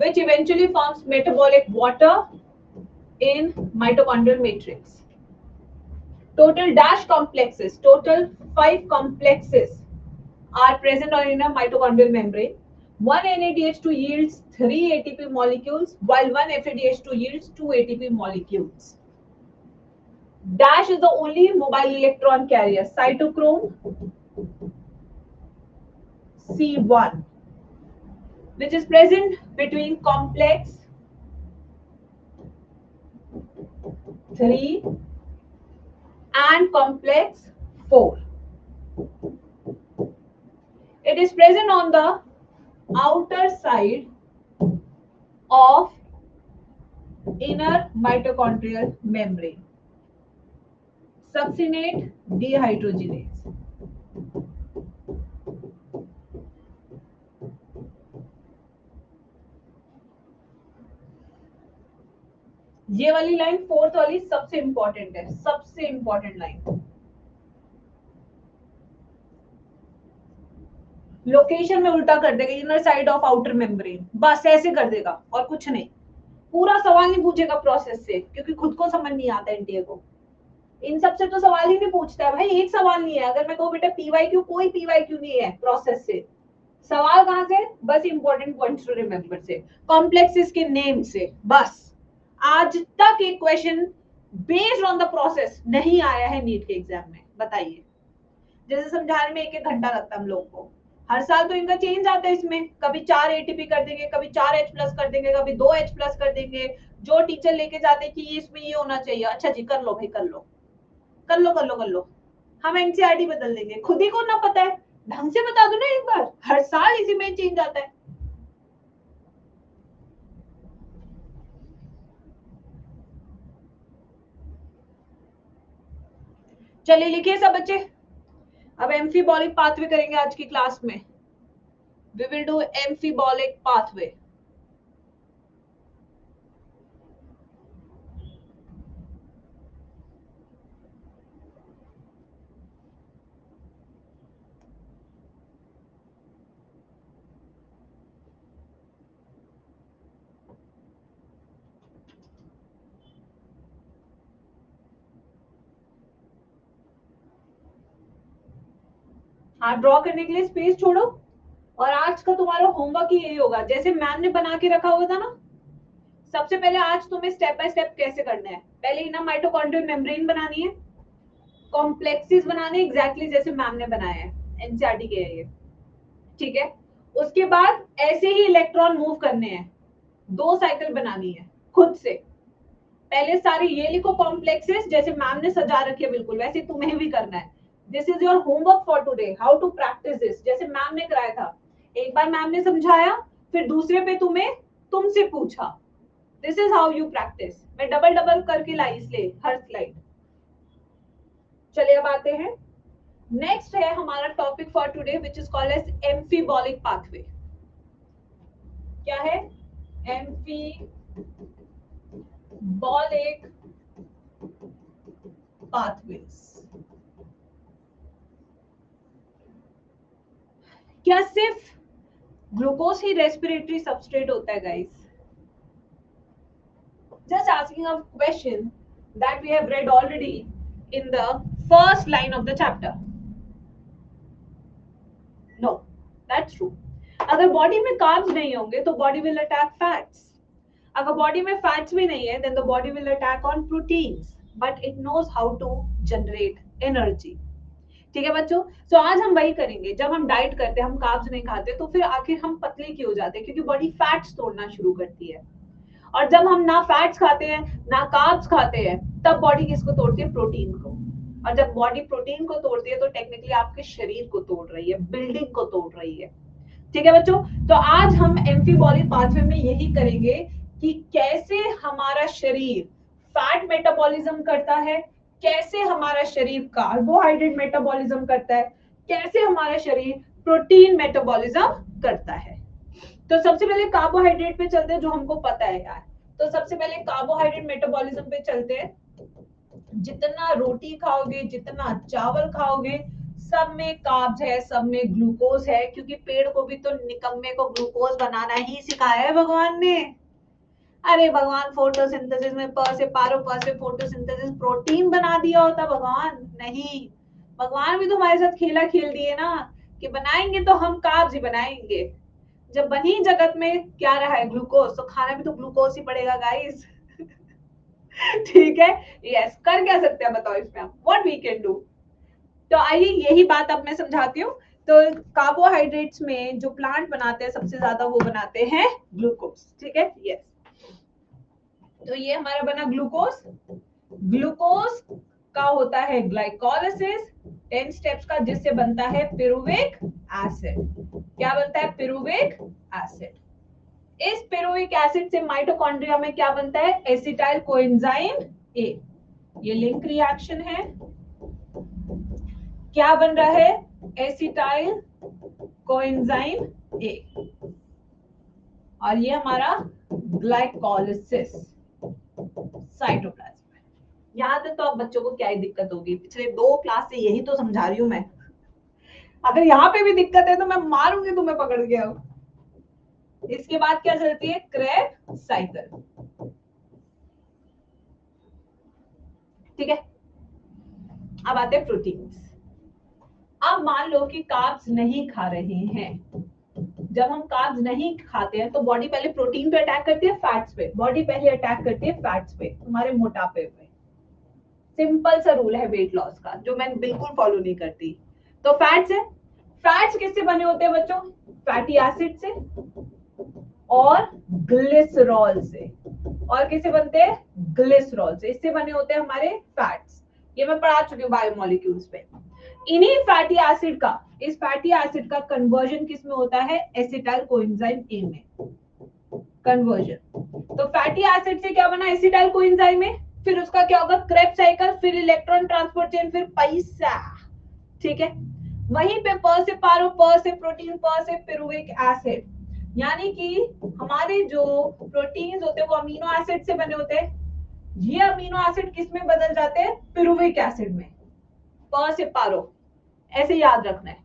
which eventually forms metabolic water in mitochondrial matrix। Total dash complexes, total 5 complexes are present on inner mitochondrial membrane। 1 NADH2 yields 3 ATP molecules, while 1 FADH2 yields 2 ATP molecules। Dash is the only mobile electron carrier, cytochrome C1, which is present between complex 3 and complex 4। It is present on the outer side of inner mitochondrial membrane। Succinate dehydrogenase। ये वाली line, fourth वाली सबसे important है, सबसे important line. Location में उल्टा कर देगा, inner side of outer membrane, बस ऐसे कर देगा और कुछ नहीं। पूरा सवाल नहीं पूछेगा प्रोसेस से, क्योंकि खुद को समझ नहीं आता एनटीए को। इन सब से तो सवाल ही नहीं पूछता है भाई, एक सवाल नहीं है। अगर मैं कहूँ बेटा पीवाईक्यू, कोई पीवाईक्यू नहीं है प्रोसेस से। सवाल कहाँ से? बस इंपॉर्टेंट पॉइंट्स टू रिमेंबर से, कॉम्प्लेक्सेस के नेम से, बस। आज तक एक question based on the process नहीं आया है नीट के एग्जाम में, बताइए। जैसे समझाने में एक एक घंटा लगता है हम लोग को। हर साल तो इनका चेंज आता है इसमें, कभी 4 एटीपी कर देंगे, कभी 4 H प्लस कर देंगे, कभी 2 H प्लस कर देंगे। जो टीचर लेके जाते हैं कि इसमें ये होना चाहिए, अच्छा जी कर लो भाई, कर लो कर लो कर लो कर लो। हम एनसीईआरटी बदल देंगे, खुद ही को ना पता है, ढंग से बता दो ना एक बार। हर साल इसी में चेंज आता है। चलिए लिखिए सब बच्चे, अब एम्फीबॉलिक पाथवे करेंगे आज की क्लास में। We will do amphibolic pathway. हाँ, ड्रॉ करने के लिए स्पेस छोड़ो। और आज का तुम्हारा होमवर्क ही यही होगा, जैसे मैम ने बना के रखा हुआ था ना। सबसे पहले आज तुम्हें स्टेप बाय स्टेप कैसे करना है, पहले ना माइटोकॉन्ड्रियल मेम्ब्रेन बनानी है, कॉम्प्लेक्सेस बनाने एग्जैक्टली जैसे मैम ने बनाया है, एनसीईआरटी के है ये, ठीक है। उसके बाद ऐसे ही इलेक्ट्रॉन मूव करने हैं, 2 साइकिल बनानी है खुद से। पहले सारे ये लिखो कॉम्प्लेक्सेस, जैसे मैम ने सजा रखे बिल्कुल वैसे तुम्हें भी करना है। This is your homework for today, how to practice this, जैसे मैम ने कराया था। एक बार मैम ने समझाया, फिर दूसरे पे तुम्हें तुमसे पूछा। This is how you practice. मैं डबल डबल करके लाई इसलिए हर स्लाइड। चलिए अब आते हैं, नेक्स्ट है हमारा topic for today which is called as amphibolic pathway. क्या है? Amphibolic pathways. क्या सिर्फ ग्लूकोज ही रेस्पिरेटरी सबस्ट्रेट होता है guys? Just asking a question that we have read already in the first line of the chapter. No, that's true. अगर body में carbs नहीं होंगे तो बॉडी विल अटैक फैट्स। अगर बॉडी में फैट्स भी नहीं है then the body will attack on proteins, but it knows how to generate energy. ठीक है बच्चों, तो आज हम वही करेंगे। जब हम डाइट करते हैं, हम कार्ब्स नहीं खाते, तो फिर आखिर हम पतले क्यों हो जाते हैं? क्योंकि बॉडी फैट्स तोड़ना शुरू करती है। और जब हम ना फैट्स खाते हैं ना कार्ब्स खाते हैं, तब बॉडी किसको तोड़ती है? प्रोटीन को। और जब बॉडी प्रोटीन को तोड़ती है तो टेक्निकली आपके शरीर को तोड़ रही है, बिल्डिंग को तोड़ रही है। ठीक है बच्चों, तो आज हम एम्फीबॉलिक पाथवे में यही करेंगे कि कैसे हमारा शरीर फैट मेटाबॉलिज्म करता है, कैसे हमारा शरीर कार्बोहाइड्रेट मेटाबॉलिज्म करता है, कैसे हमारा शरीर प्रोटीन मेटाबॉलिज्म करता है। तो सबसे पहले कार्बोहाइड्रेट पे चलते हैं, जो हमको पता है यार। तो सबसे पहले कार्बोहाइड्रेट मेटाबॉलिज्म पे चलते हैं। जितना रोटी खाओगे, जितना चावल खाओगे, सब में कार्ब्स है, सब में ग्लूकोज है, क्योंकि पेड़ को भी तो निकम्मे को ग्लूकोज बनाना ही सिखाया है भगवान ने। अरे भगवान फोटोसिंथेसिस में प से पारो, प से फोटोसिंथेसिस प्रोटीन बना दिया होता भगवान? नहीं, भगवान भी तो हमारे साथ खेला खेल दिए ना, कि बनाएंगे तो हम कार्ब्स ही बनाएंगे। जब बनी जगत में क्या रहा है? ग्लूकोज, तो खाना भी तो ग्लूकोज ही पड़ेगा गाइस। ठीक है, यस। कर क्या सकते हैं बताओ इसमें हम, व्हाट वी कैन डू। तो आइए यही बात अब मैं समझाती हूँ। तो कार्बोहाइड्रेट्स में जो प्लांट बनाते हैं सबसे ज्यादा, वो बनाते हैं ग्लूकोज। ठीक है, यस। तो ये हमारा बना ग्लूकोज। ग्लूकोज का होता है ग्लाइकोलाइसिस 10 स्टेप्स का, जिससे बनता है पिरुविक एसिड। क्या बनता है? पिरुविक एसिड। इस पिरुविक एसिड से माइटोकॉन्ड्रिया में क्या बनता है? एसिटाइल कोएंजाइम ए। ये लिंक रिएक्शन है। क्या बन रहा है? एसिटाइल कोएंजाइम ए। और ये हमारा ग्लाइकोलाइसिस। साइटोप्लाज्म। यहाँ तक तो आप बच्चों को क्या ही दिक्कत होगी, पिछले 2 क्लास से यही तो समझा रही हूँ मैं। अगर यहाँ पे भी दिक्कत है तो मैं मारूंगी तुम्हें पकड़ के। अब इसके बाद क्या चलती है, क्रेब साइकिल। ठीक है, अब आते हैं प्रोटीन्स। अब मान लो कि कार्ब्स नहीं खा रहे हैं। जब हम कार्ब्स नहीं खाते हैं तो बॉडी पहले प्रोटीन पे अटैक करती है, फैट्स पे। बॉडी पहले अटैक करती है फैट्स पे, तुम्हारे मोटापे पे। सिंपल सा रूल है वेट लॉस का, जो मैं बिल्कुल फॉलो नहीं करती। तो फैट्स है, फैट्स किससे बने होते हैं बच्चों, फैटी एसिड से और ग्लिसरॉल से। और किससे बनते हैं, ग्लिसरॉल से। इससे बने होते हैं हमारे फैट्स। ये मैं पढ़ा चुकी हूँ बायोमोलिक्यूल्स पे। इन्हीं फैटी एसिड का, इस फैटी एसिड का कन्वर्जन किस में होता है, एसिटाइल कोएंजाइम ए में कन्वर्जन। तो फैटी एसिड से क्या बना, एसिटाइल कोएंजाइम में, फिर उसका क्या होगा, क्रेब्स साइकिल, फिर इलेक्ट्रॉन ट्रांसपोर्ट चेन, फिर पैसा। ठीक है, वहीं पे प से पारो, प से प्रोटीन, प से पिरुविक एसिड। यानी कि हमारे जो प्रोटीन्स होते हैं वो अमीनो एसिड से बने होते हैं। ये अमीनो एसिड किस में बदल जाते हैं, पिरुविक एसिड में। प से पारो, ऐसे याद रखना है।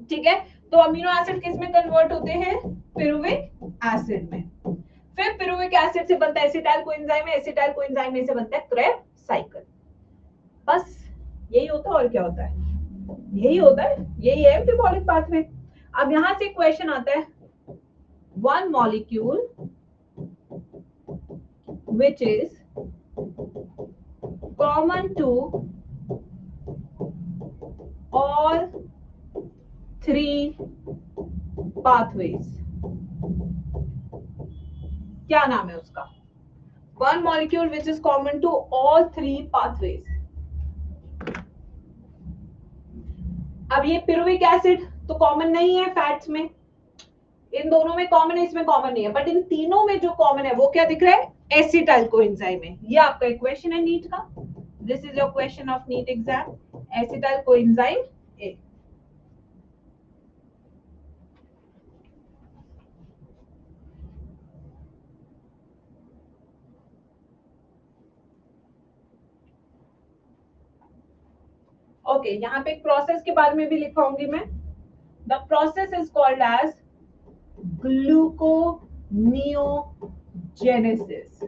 ठीक है, तो अमीनो एसिड किस में कन्वर्ट होते हैं, पिरुविक एसिड में। फिर पिरुविक एसिड से बनता है एसिटाइल कोएंजाइम, एसिटाइल कोएंजाइम में से बनता है क्रेब साइकिल। बस यही होता है, और क्या होता है, यही होता है, यही है मेटाबॉलिक पाथवे। अब यहां से क्वेश्चन आता है, one molecule which is common to all 3 pathways, क्या नाम है उसका, one molecule which is common to all 3 pathways। अब ये पिरुविक एसिड तो कॉमन नहीं है फैट्स में, इन दोनों में कॉमन है, इसमें कॉमन नहीं है, बट इन तीनों में जो कॉमन है वो क्या दिख रहा है, एसिटाइल कोएंजाइम है। ये आपका एक क्वेश्चन है नीट का, this is your question of NEET exam, acetyl coenzyme A. Okay, यहाँ पे एक प्रोसेस के बारे में भी लिखाऊंगी मैं। The process is called as gluconeogenesis.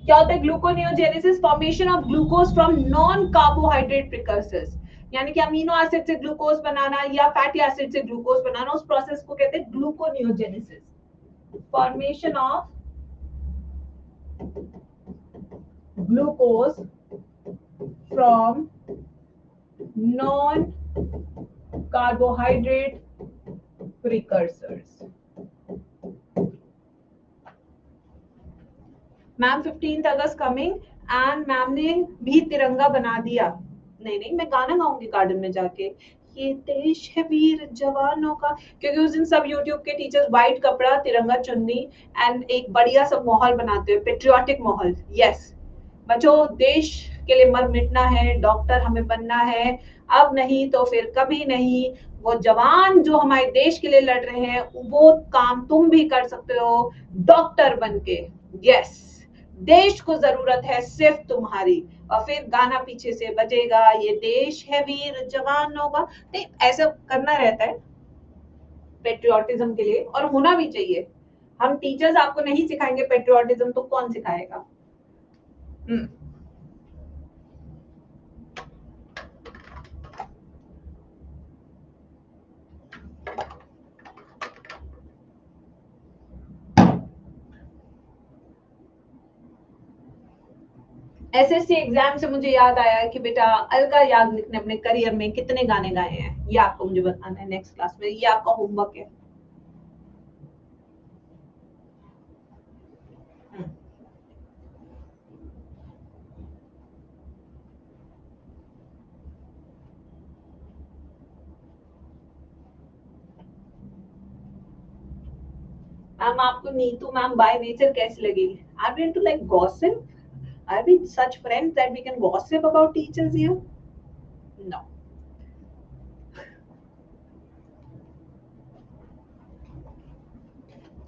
क्या होता है gluconeogenesis, formation of glucose from non carbohydrate precursors. यानी कि अमीनो एसिड से ग्लूकोज बनाना या फैटी एसिड से ग्लूकोज बनाना, उस प्रोसेस को कहते हैं gluconeogenesis. Formation of glucose from non carbohydrate precursors. Ma'am 15th August coming, and ma'am ने भी तिरंगा बना दिया। नहीं, मैं गाना गाऊंगी गार्डन में जाके, ये देश है वीर जवानों का, क्योंकि उस दिन सब यूट्यूब के टीचर्स व्हाइट कपड़ा, तिरंगा चुन्नी एंड एक बढ़िया सा माहौल बनाते हैं, पेट्रियोटिक माहौल। यस बच्चों, देश के लिए मर मिटना है, डॉक्टर हमें बनना है, अब नहीं तो फिर कभी नहीं। वो जवान जो हमारे देश के लिए लड़ रहे हैं, वो काम तुम भी कर सकते हो डॉक्टर बनके। यस, देश को जरूरत है सिर्फ तुम्हारी। और फिर गाना पीछे से बजेगा, ये देश है वीर जवानों का। नहीं, ऐसा करना रहता है पेट्रियोटिज्म के लिए, और होना भी चाहिए। हम टीचर्स आपको नहीं सिखाएंगे पेट्रियोटिज्म तो कौन सिखाएगा। एसएससी एग्जाम से मुझे याद आया कि बेटा अलका याग्निक ने अपने करियर में कितने गाने गाए हैं, ये आपको मुझे बताना है नेक्स्ट क्लास में, ये आपका होमवर्क है। मैम आपको नीतू मैम बाय नेचर कैसी लगेगी, are we into like gossip, are we such friends that we can gossip about teachers here, no.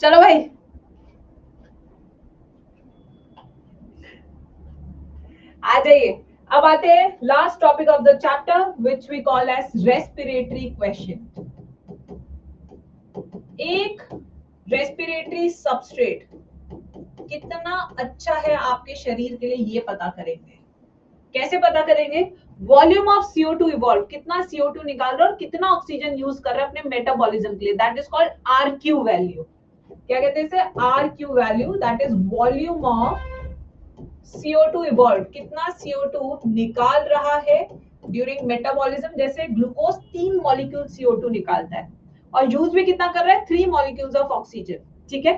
चलो भाई, अब आते हैं last topic of the chapter which we call as respiratory question. एक respiratory substrate कितना अच्छा है आपके शरीर के लिए ये पता करेंगे। कैसे पता करेंगे? वॉल्यूम ऑफ CO2 इवॉल्व, कितना CO2 निकाल रहा है और कितना ऑक्सीजन यूज कर रहा है अपने मेटाबॉलिज्म के लिए, that is called RQ value. क्या कहते हैं इसे? RQ value, that is volume of CO2 evolve, कितना CO2 निकाल रहा है ड्यूरिंग मेटाबॉलिज्म। जैसे ग्लूकोज 3 मॉलिक्यूल CO2 निकालता है और यूज भी कितना कर रहा है? 3 मॉलिक्यूल्स ऑफ ऑक्सीजन, ठीक है,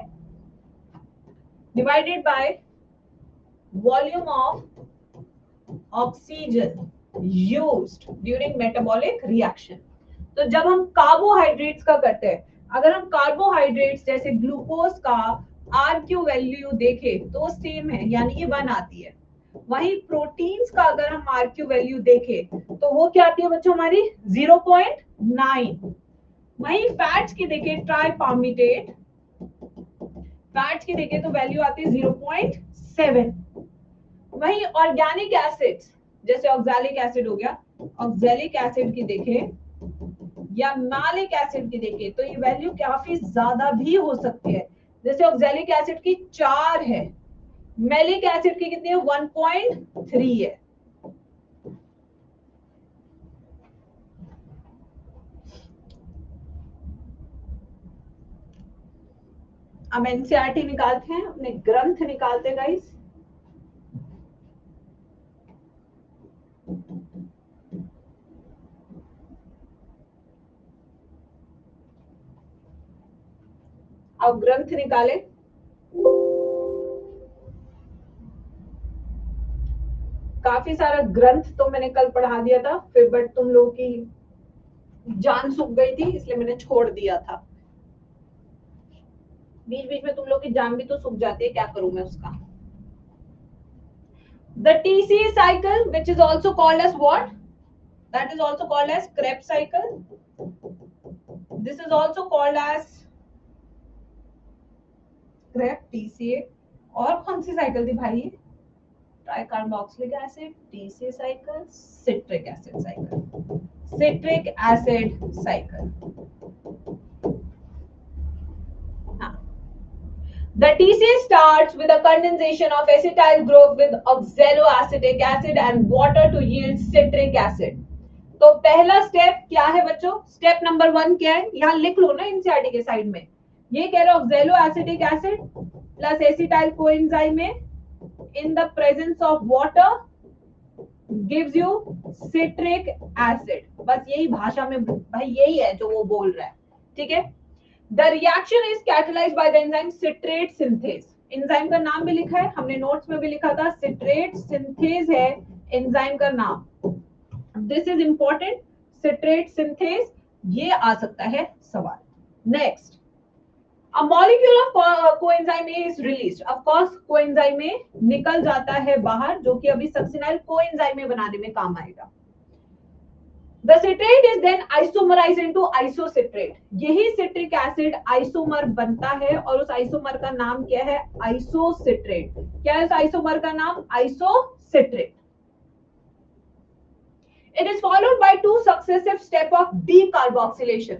divided by volume of oxygen used during metabolic reaction. तो जब हम कार्बोहाइड्रेट्स का करते हैं, अगर हम कार्बोहाइड्रेट्स जैसे ग्लूकोज का RQ वैल्यू देखें तो सेम है, यानी कि 1 आती है। वहीं प्रोटीन्स का अगर हम RQ वैल्यू देखें तो वो क्या आती है बच्चों? हमारी 0.9। वहीं फैट्स की देखें, ट्राइपामिटेट फैट्स की देखें तो वैल्यू आती है 0.7। वहीं ऑर्गेनिक एसिड्स जैसे ऑक्सैलिक एसिड हो गया, ऑक्सैलिक एसिड की देखें या मैलिक एसिड की देखें तो ये वैल्यू काफी ज्यादा भी हो सकती है। जैसे ऑक्सैलिक एसिड की 4 है, मैलिक एसिड की कितनी है? 1.3 है। अब एनसीईआरटी निकालते हैं, अपने ग्रंथ निकालते गाइस। अब ग्रंथ निकाले। काफी सारा ग्रंथ तो मैंने कल पढ़ा दिया था, फिर बट तुम लोगों की जान सूख गई थी इसलिए मैंने छोड़ दिया था। बीच बीच में तुम लोग की जान भी तो सूख जाती है, क्या करूं मैं उसका। The TCA cycle, which is also called as what? That is also called as Krebs cycle. This is also called as Krebs TCA। और कौन सी साइकिल थी भाई? Tricarboxylic acid, TCA cycle, citric acid cycle, citric acid cycle. The TCA starts with a condensation of acetyl group with oxaloacetic acid and water to yield citric acid। तो पहला step क्या है बच्चों? Step number 1 क्या है? यहाँ लिख लो ना एनसीईआरटी के साइड में। ये कह रहे हो oxaloacetic acid plus acetyl coenzyme in the presence of water gives you citric acid। बस यही भाषा में भाई यही है जो वो बोल रहा है, ठीक है। The reaction is catalyzed by the enzyme citrate synthase। Enzyme का नाम भी लिखा है, हमने नोट्स में भी लिखा था, citrate synthase है एंजाइम का नाम। This is important, citrate synthase, ये आ सकता है सवाल। Next, a molecule of coenzyme A is released। Of course, coenzyme A निकल जाता है बाहर, जो कि अभी सक्सिनाइल coenzyme A बनाने में काम आएगा। The citrate is then isomerized into isocitrate। यही citric acid आइसोमर बनता है और उस आइसोमर का नाम क्या है? आइसोसिट्रेट। क्या है उस आइसोमर का नाम? Isocitrate. It is followed by 2 successive steps of decarboxylation।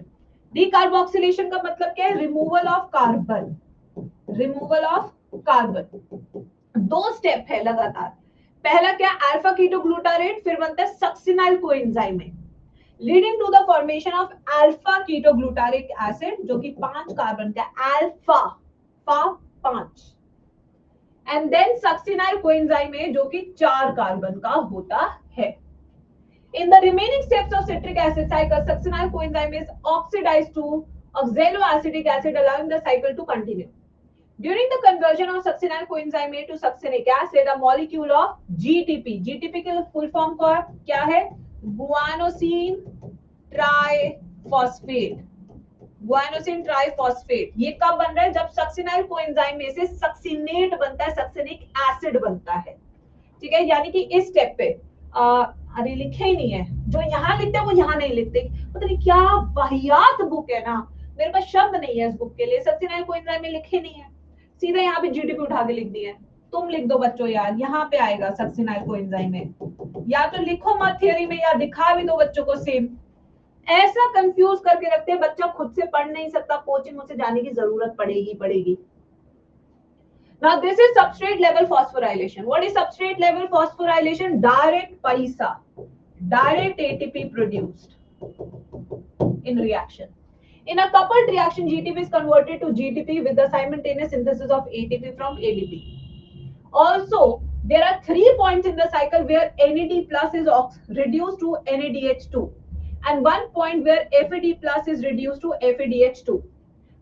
Decarboxylation का मतलब क्या है? Removal of carbon, removal of carbon. 2 step है लगातार। पहला क्या? अल्फा कीटोग्लूटारेट, फिर बनता है succinyl coenzyme leading to the formation of alpha ketoglutarate acid जो कि 5 कार्बन का alpha 5 and then succinyl coenzyme A जो कि 4 कार्बन का होता है। In the remaining steps of citric acid cycle, succinyl coenzyme is oxidized to oxaloacetic acid, allowing the cycle to continue. During the conversion of succinyl coenzyme A to succinic acid, a molecule of GTP, GTP के full form क्या है? Guanosine triphosphate, guanosine triphosphate. ये कब बन रहा है? जब succinyl coenzyme में से सक्सिनेट बनता है, सक्सिनिक एसिड बनता है, ठीक है। यानी कि इस स्टेप पे अरे लिखे ही नहीं है, जो यहाँ लिखते हैं वो यहाँ नहीं लिखते। पता नहीं क्या वाहियात बुक है ना, मेरे पास शब्द नहीं है इस बुक के लिए। सक्सिनाइल कोएंजाइम में लिखे नहीं है, सीधा यहाँ पे जीटीपी उठा के लिख दिया है। तुम लिख दो बच्चों यार, यहाँ पे आएगा सक्सिनाइल कोएंजाइम में। या तो लिखो मत थियरी में या दिखा भी दो बच्चों को सेम। ऐसा कंफ्यूज करके रखते हैं, बच्चा खुद से पढ़ नहीं सकता, कोचिंग से जाने की जरूरत पड़ेगी। Now this is substrate level phosphorylation. What is substrate level phosphorylation? Direct paisa, direct ATP produced in reaction. In a coupled reaction, GTP is converted to GTP with the simultaneous synthesis of ATP from ADP. Also, there are 3 points in the cycle where NAD plus is reduced to NADH2 and 1 point where FAD plus is reduced to FADH2.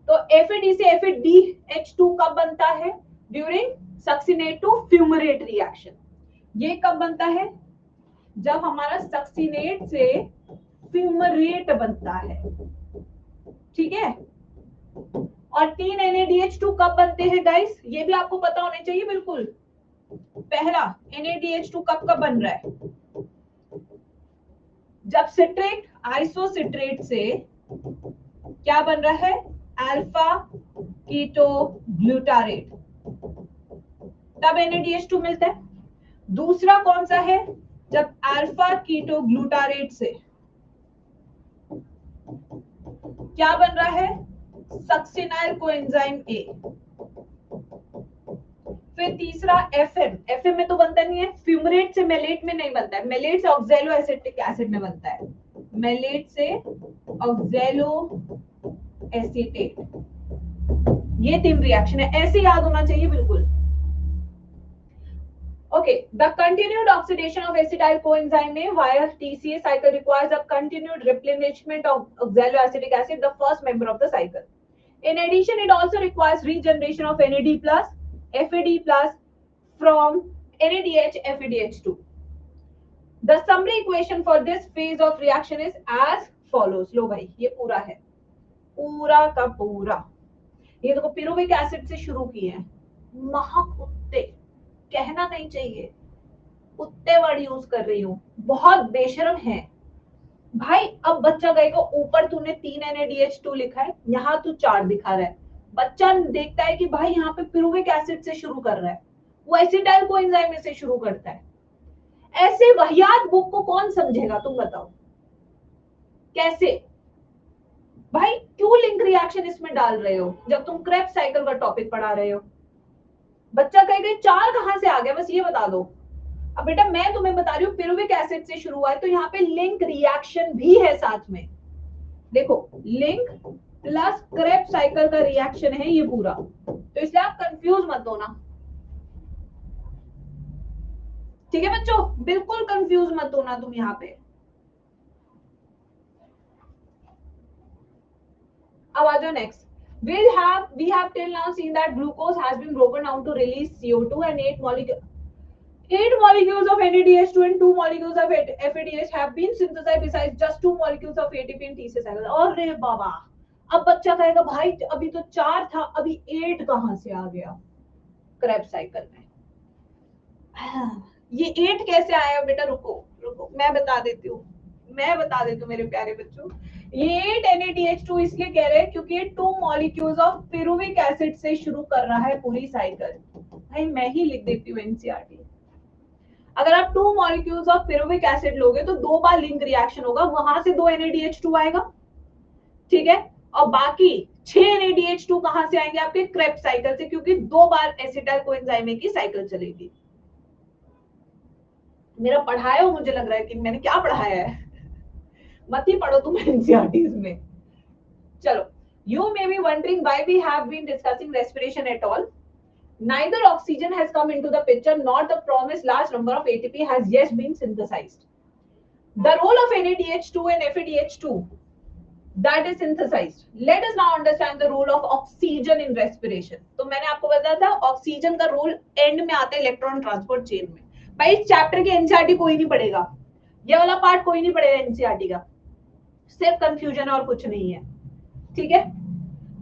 तो FAD से FADH2 कब बनता है? During succinate to fumarate reaction. ये कब बनता है? जब हमारा succinate से fumarate बनता है, ठीक है। और 3 NADH2 कब बनते हैं गाइस? ये भी आपको पता होने चाहिए बिल्कुल। पहला NADH2 कब बन रहा है? जब सिट्रेट आइसोसिट्रेट से क्या बन रहा है? अल्फा कीटो ग्लूटारेट, तब NADH2 मिलता है। दूसरा कौन सा है? जब अल्फा कीटो ग्लूटारेट से क्या बन रहा है? Succinyl coenzyme A। फिर तीसरा FM में तो बनता नहीं है, फ्यूमरेट से मेलेट में नहीं बनता है, मेलेट से ऑक्सैलो एसिटिक एसिड में बनता है, मेलेट से ऑक्सैलो एसीटेट। ये 3 रिएक्शन है, ऐसे याद होना चाहिए बिल्कुल। Okay, the continued oxidation of acetyl coenzyme A via TCA cycle requires a continued replenishment of oxaloacetic acid, the first member of the cycle. In addition, it also requires regeneration of NAD plus, FAD plus from NADH, FADH2. The summary equation for this phase of reaction is as follows. लो भाई, ये पूरा है, पूरा का पूरा। ये देखो पिरुविक acid से शुरू किए हैं, महाकुत्ते, कहना नहीं चाहिए, कुत्ते वर्ड यूज कर रही हूँ, बहुत बेशरम है भाई। अब बच्चा कहेगा ऊपर तूने 3 NADH2 लिखा है, यहाँ तू 4 दिखा रहा है। बच्चा देखता है कि भाई यहाँ पे पिरुविक एसिड से शुरू कर रहा है, वो एसिटाइल कोएंजाइम से शुरू करता है। ऐसे वाहियात बुक को कौन समझेगा, तुम बताओ कैसे? भाई क्यों लिंक रिएक्शन इसमें डाल रहे हो जब तुम क्रेब्स साइकिल का टॉपिक पढ़ा रहे हो? बच्चा कहेगा 4 कहां से आ गया, बस ये बता दो। अब बेटा मैं तुम्हें बता रही हूँ पिरुविक एसिड से शुरू हुआ है, तो यहाँ पे लिंक रिएक्शन भी है साथ में। देखो लिंक प्लस क्रेब्स साइकिल का रिएक्शन है ये पूरा, तो इसलिए आप कंफ्यूज मत होना, ठीक है बच्चों? बिल्कुल कंफ्यूज मत होना तुम यहाँ पे। अब आ जाओ next. We have till now seen that glucose has been broken down to release CO2 and 8 molecules of NADH2 and 2 molecules of FADH have been synthesized besides just 2 molecules of ATP in TCA cycle. अरे बाबा, अब बच्चा कहेगा भाई अभी तो 4 था, अभी 8 कहां से आ गया क्रेब्स साइकिल में? ये 8 कैसे आया बेटा? रुको मैं बता देती हूँ मेरे प्यारे बच्चों। ये 8 NADH2 इसलिए कह रहे हैं क्योंकि 2 मॉलिक्यूल्स ऑफ पिरुविक एसिड से शुरू कर रहा है पूरी साइकिल। भाई मैं ही लिख देती हूँ NCERT। अगर आप 2 मॉलिक्यूल्स ऑफ पिरुविक एसिड लोगे तो 2 बार लिंक रिएक्शन होगा, वहां से 2 NADH2 आएगा, ठीक है। और बाकी 6 NADH2 कहां से आएंगे? आपके क्रेब्स साइकिल से, क्योंकि 2 बार एसिटाइल कोएंजाइम की साइकिल चलेगी। मेरा पढ़ाया हो, मुझे लग रहा है कि मैंने क्या पढ़ाया है, मत ही पढ़ो तुम NCERTs में। चलो, you may be wondering why we have been discussing respiration at all. Neither oxygen has come into the picture nor the promised large number of ATP has yet been synthesized. The role of NADH2 and FADH2 that is synthesized. Let us now understand the role of oxygen in respiration. तो मैंने आपको बताया था oxygen का role and में आता है electron transport chain में। भाई इस चैप्टर के NCERT कोई नहीं पढ़ेगा, ये वाला पार्ट कोई नहीं पढ़ेगा NCERT का, सिर्फ कंफ्यूजन और कुछ नहीं है, ठीक है।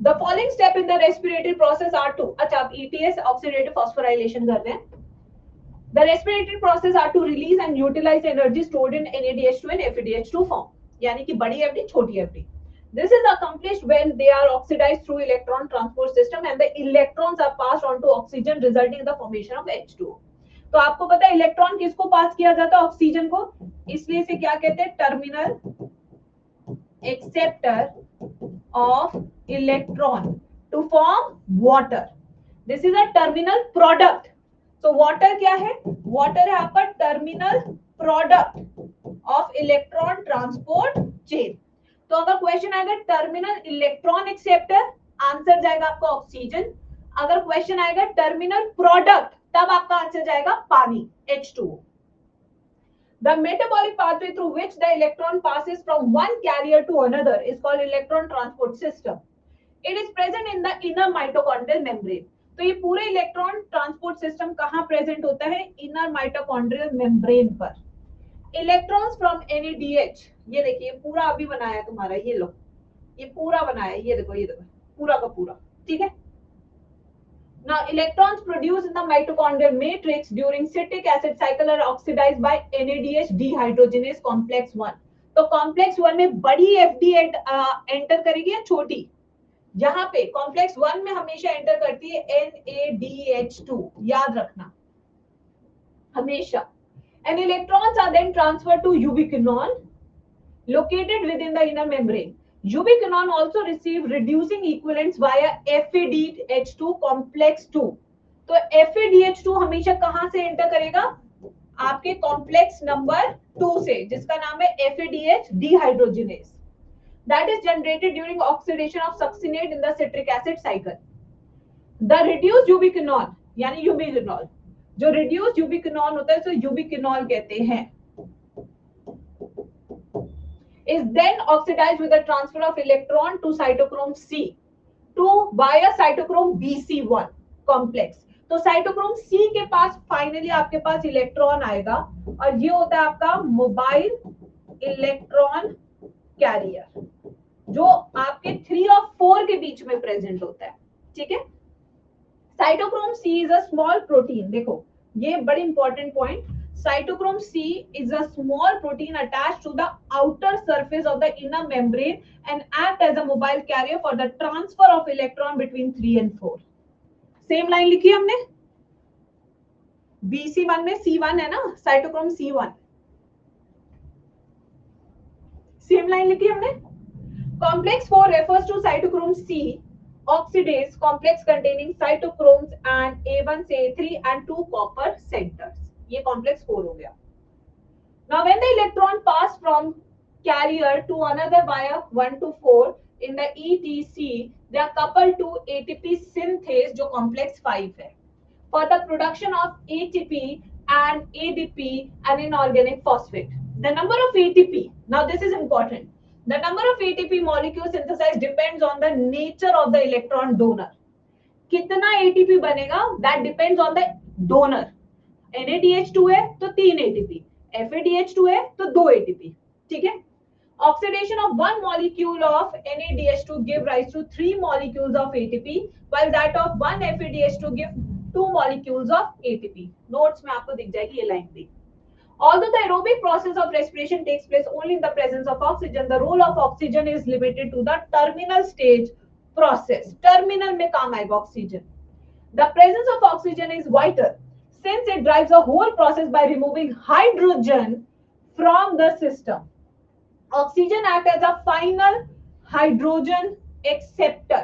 The following step in the respiratory process are to, अच्छा आप ETS oxidative phosphorylation कर रहे हैं। The respiratory process are to release and utilize energy stored in NADH2 and FADH2 form, यानी कि बड़ी FD छोटी FD। This is accomplished when they are oxidized through electron transport system and the electrons are passed on to oxygen resulting in the formation of H2O. तो आपको पता है electron किसको पास किया जाता है? ऑक्सीजन को, इसलिए इसे क्या कहते हैं? Terminal acceptor of electron to form water. This is a terminal product. तो वाटर क्या है? वाटर है आपका terminal product of electron transport chain. तो अगर क्वेश्चन आएगा टर्मिनल इलेक्ट्रॉन एक्सेप्टर, आंसर जाएगा आपका ऑक्सीजन। अगर क्वेश्चन आएगा टर्मिनल प्रोडक्ट, तब आपका आंसर जाएगा पानी, H2O। The metabolic pathway through which the electron passes from one carrier to another is called electron transport system. It is present in the inner mitochondrial membrane. तो ये पूरे electron transport system कहाँ present होता है? Inner mitochondrial membrane पर। Electrons from NADH, ये देखिए पूरा अभी बनाया है तुम्हारा, ये लो, ये पूरा बनाया है, ये देखो, ये देखो पूरा का पूरा, ठीक है। Now electrons produced in the mitochondrial matrix during citric acid cycle are oxidized by NADH dehydrogenase complex 1. तो complex 1 में बड़ी FD एंटर करेगी या छोटी? जहां पे complex 1 में हमेशा एंटर करती है NADH2, याद रखना हमेशा। And electrons are then transferred to ubiquinone located within the inner membrane. Ubiquinone also receive reducing equivalents via FADH2 complex 2. तो FADH2 हमेशा कहां से एंटर करेगा? आपके कॉम्प्लेक्स नंबर 2 से, जिसका नाम है FADH dehydrogenase. That is generated during oxidation of succinate in the citric acid cycle. The reduced ubiquinone यानी यूबिक्विनॉल, जो reduced ubiquinone होता है तो यूबिक्विनॉल कहते हैं, is then oxidized with the transfer of electron to cytochrome C2 via cytochrome BC1 complex. तो cytochrome C के पास finally आपके पास इलेक्ट्रॉन आएगा और ये होता है आपका मोबाइल इलेक्ट्रॉन कैरियर, जो आपके 3 और 4 के बीच में प्रेजेंट होता है, ठीक है। Cytochrome C is a small protein, देखो ये बड़ी important point. Cytochrome C is a small protein attached to the outer surface of the inner membrane and act as a mobile carrier for the transfer of electron between 3 and 4. Same line लिखी हमने, BC1 में C1 है ना, cytochrome C1, same line लिखी हमने। Complex 4 refers to cytochrome C oxidase complex containing cytochromes and A1 से A3 and 2 copper centers. ये complex 4 हो गया। Now when the electron pass from carrier to another via 1 to 4 in the ETC, they are coupled to ATP synthase जो complex 5 है, for the production of ATP and ADP and inorganic phosphate. The number of ATP, now this is important, the number of ATP molecule synthesized depends on the nature of the electron donor. कितना ATP बनेगा? That depends on the donor. NADH2 है तो 3 ATP, FADH2 है तो 2 ATP, ठीक है। Oxidation of one molecule of NADH2 give rise to 3 molecules of ATP, while that of one FADH2 give 2 molecules of ATP. Notes में आपको दिख जाएगी ये लाइन भी। Although the aerobic process of respiration takes place only in the presence of oxygen, the role of oxygen is limited to the terminal stage process. Terminal में काम आएगा oxygen. The presence of oxygen is vital since it drives the whole process by removing hydrogen from the system. Oxygen acts as a final hydrogen acceptor.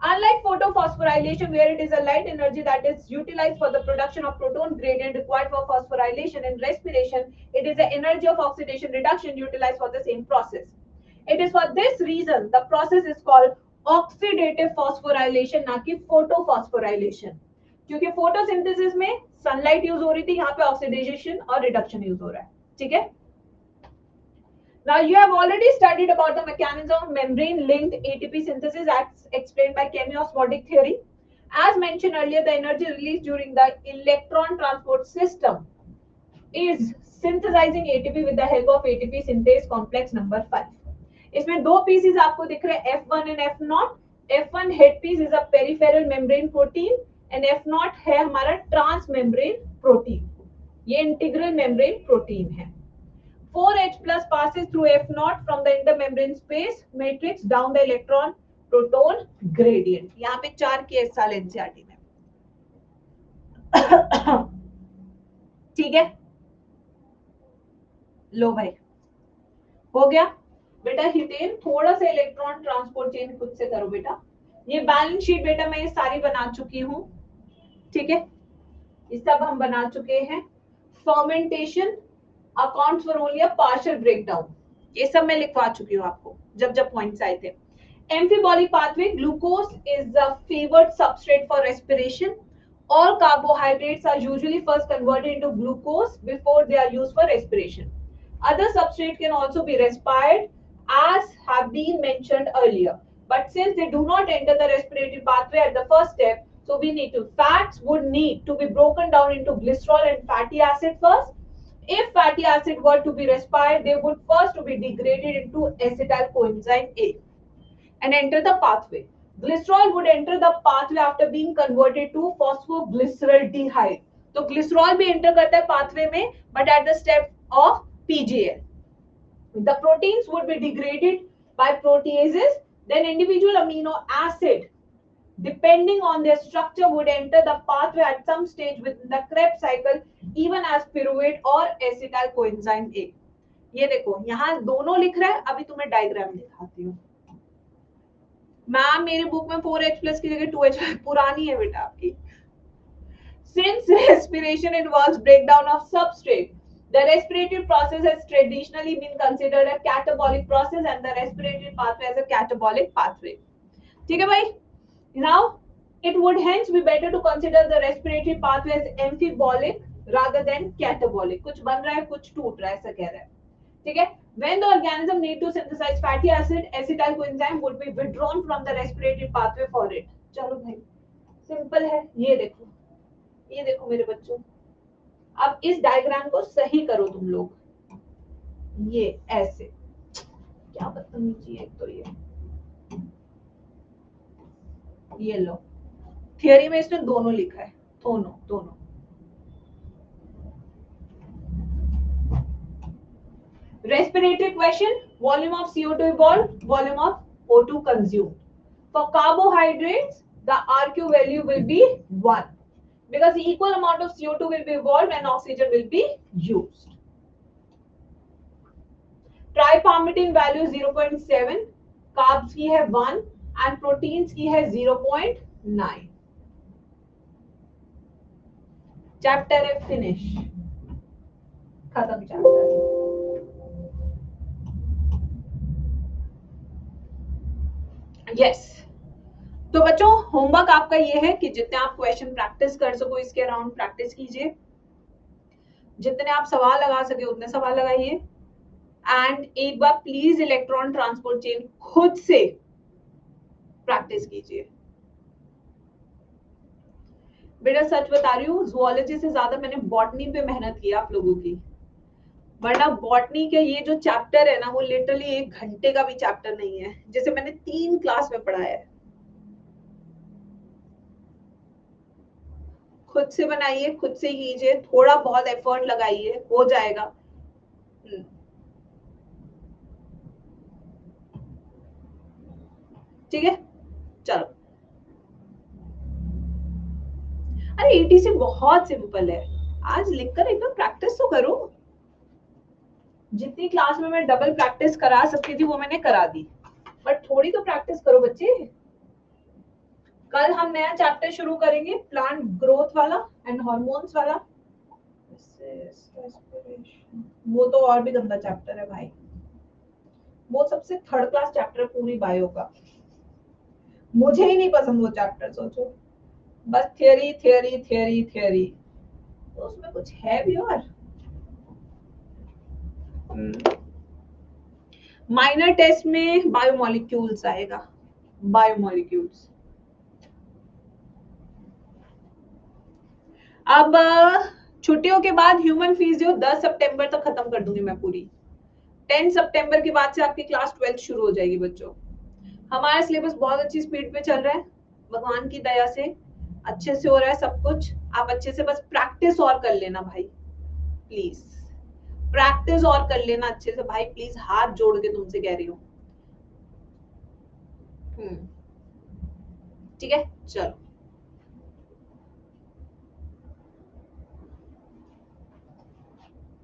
Unlike photophosphorylation, where it is a light energy that is utilized for the production of proton gradient required for phosphorylation and respiration, it is the energy of oxidation reduction utilized for the same process. It is for this reason the process is called oxidative phosphorylation, ना कि photophosphorylation. क्योंकि photosynthesis में sunlight use हो रही थी, यहाँ पे oxidation और रिडक्शन यूज हो रहा है, ठीक है। Now you have already studied about the mechanism of membrane linked ATP synthesis as explained by chemiosmotic theory. As mentioned earlier, the energy released during the electron transport system is synthesizing ATP with the help of ATP synthase complex number 5. इसमें दो pieces आपको दिख रहे हैं, F1 and F0. F1 head piece is a peripheral membrane protein and F0 है हमारा trans membrane protein, ये integral membrane protein है। 4H plus passes through F0 from the intermembrane space matrix down the electron proton gradient. यहाँ पे 4 case साल NCERT में। ठीक है, लो भाई हो गया बेटा। हीटेन थोड़ा सा इलेक्ट्रॉन ट्रांसपोर्ट चेन खुद से करो बेटा। ये बैलेंस शीट बेटा मैं ये सारी बना चुकी हूँ, ठीक है, ये सब हम बना चुके हैं। Fermentation accounts for only a partial breakdown, ये सब मैं लिखवा चुकी हूँ आपको जब जब पॉइंट्स आए थे। Amphibolic pathway, glucose is the favored substrate for respiration. All carbohydrates are usually first converted into glucose before they are used for respiration. Other substrates can also be respired as have been mentioned earlier. But since they do not enter the respiratory pathway at the first step, so we need to, fats would need to be broken down into glycerol and fatty acid first. If fatty acid were to be respired, they would first to be degraded into acetyl coenzyme A and enter the pathway. Glycerol would enter the pathway after being converted to phosphoglyceraldehyde. तो glycerol भी enter करता है pathway में, but at the step of PGL. The proteins would be degraded by proteases. Then individual amino acid, depending on their structure, would enter the pathway at some stage within the Krebs cycle, even as pyruvate or acetyl coenzyme A. ये देखो यहाँ दोनों लिख रहा है, अभी तुम्हें diagram दिखाती हूँ। मैम मेरे बुक में 4H प्लस की जगह 2H पुरानी है बेटा आपकी। Since respiration involves breakdown of substrate, the respiratory process has traditionally been considered a catabolic process and the respiratory pathway as a catabolic pathway. ठीक है भाई? Now it would hence be better to consider the respiratory pathway as amphibolic rather than catabolic. कुछ बन रहा है, कुछ टूट रहा है, ऐसा कह रहा है। ठीक है? When the organism need to synthesize fatty acid, acetyl coenzyme would be withdrawn from the respiratory pathway for it. चलो भाई, सिंपल है। ये देखो मेरे बच्चों, अब इस डायग्राम को सही करो तुम लोग। ये ऐसे, क्या बदतमीजी है तो ये लो, थियरी में इसने दोनों लिखा है, दोनों। Respiratory question, volume of CO2 evolved, volume of O2 consumed. For carbohydrates, the RQ value will be 1 because the equal amount of CO2 will be evolved and oxygen will be used. Tripalmitin value 0.7, carbs की है 1 and proteins की है 0.9. Chapter है finish, खत्म chapter। Yes तो बच्चों homework आपका ये है कि जितने आप क्वेश्चन प्रैक्टिस कर सको इसके अराउंड प्रैक्टिस कीजिए, जितने आप सवाल लगा सके उतने सवाल लगाइए एंड एक बार प्लीज इलेक्ट्रॉन ट्रांसपोर्ट चेन खुद से प्रैक्टिस कीजिए। बेटा सच बता रही हूँ, ज़ूलॉजी से ज्यादा मैंने बॉटनी पे मेहनत की आप लोगों की, वरना बॉटनी के ये जो चैप्टर है ना वो लिटरली 1 घंटे का भी चैप्टर नहीं है, जैसे मैंने 3 क्लास में पढ़ाया है। खुद से बनाइए, खुद से कीजिए, थोड़ा बहुत एफर्ट लगाइए, हो जाएगा। ठीक है चलो। अरे ETC बहुत सिंपल है, आज लिखकर एक बार प्रैक्टिस तो करो। जितनी क्लास में मैं डबल प्रैक्टिस करा सकती थी वो मैंने करा दी, बट थोड़ी तो प्रैक्टिस करो बच्चे। कल हम नया चैप्टर शुरू करेंगे, प्लांट ग्रोथ वाला एंड हार्मोन्स वाला। वो तो और भी गंदा चैप्टर है भाई, वो सबसे थर्ड क्लास चैप्टर पूरी बायो का, मुझे ही नहीं पसंद वो चैप्टर। सोचो बस थियरी थियरी थियरी थियरी, तो उसमें कुछ है भी। और माइनर टेस्ट में बायोमोलिक्यूल्स आएगा, बायोमोलिक्यूल्स। अब छुट्टियों के बाद ह्यूमन फिजियो 10 सितंबर तक खत्म कर दूंगी मैं पूरी। 10 सितंबर के बाद से आपकी क्लास 12 शुरू हो जाएगी बच्चों। हमारा सिलेबस बहुत अच्छी स्पीड पे चल रहा है, भगवान की दया से अच्छे से हो रहा है सब कुछ। आप अच्छे से बस प्रैक्टिस और कर लेना भाई, प्लीज प्रैक्टिस और कर लेना अच्छे से भाई, प्लीज हाथ जोड़ के तुमसे कह रही हूँ। ठीक है चलो।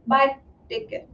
Bye, take care.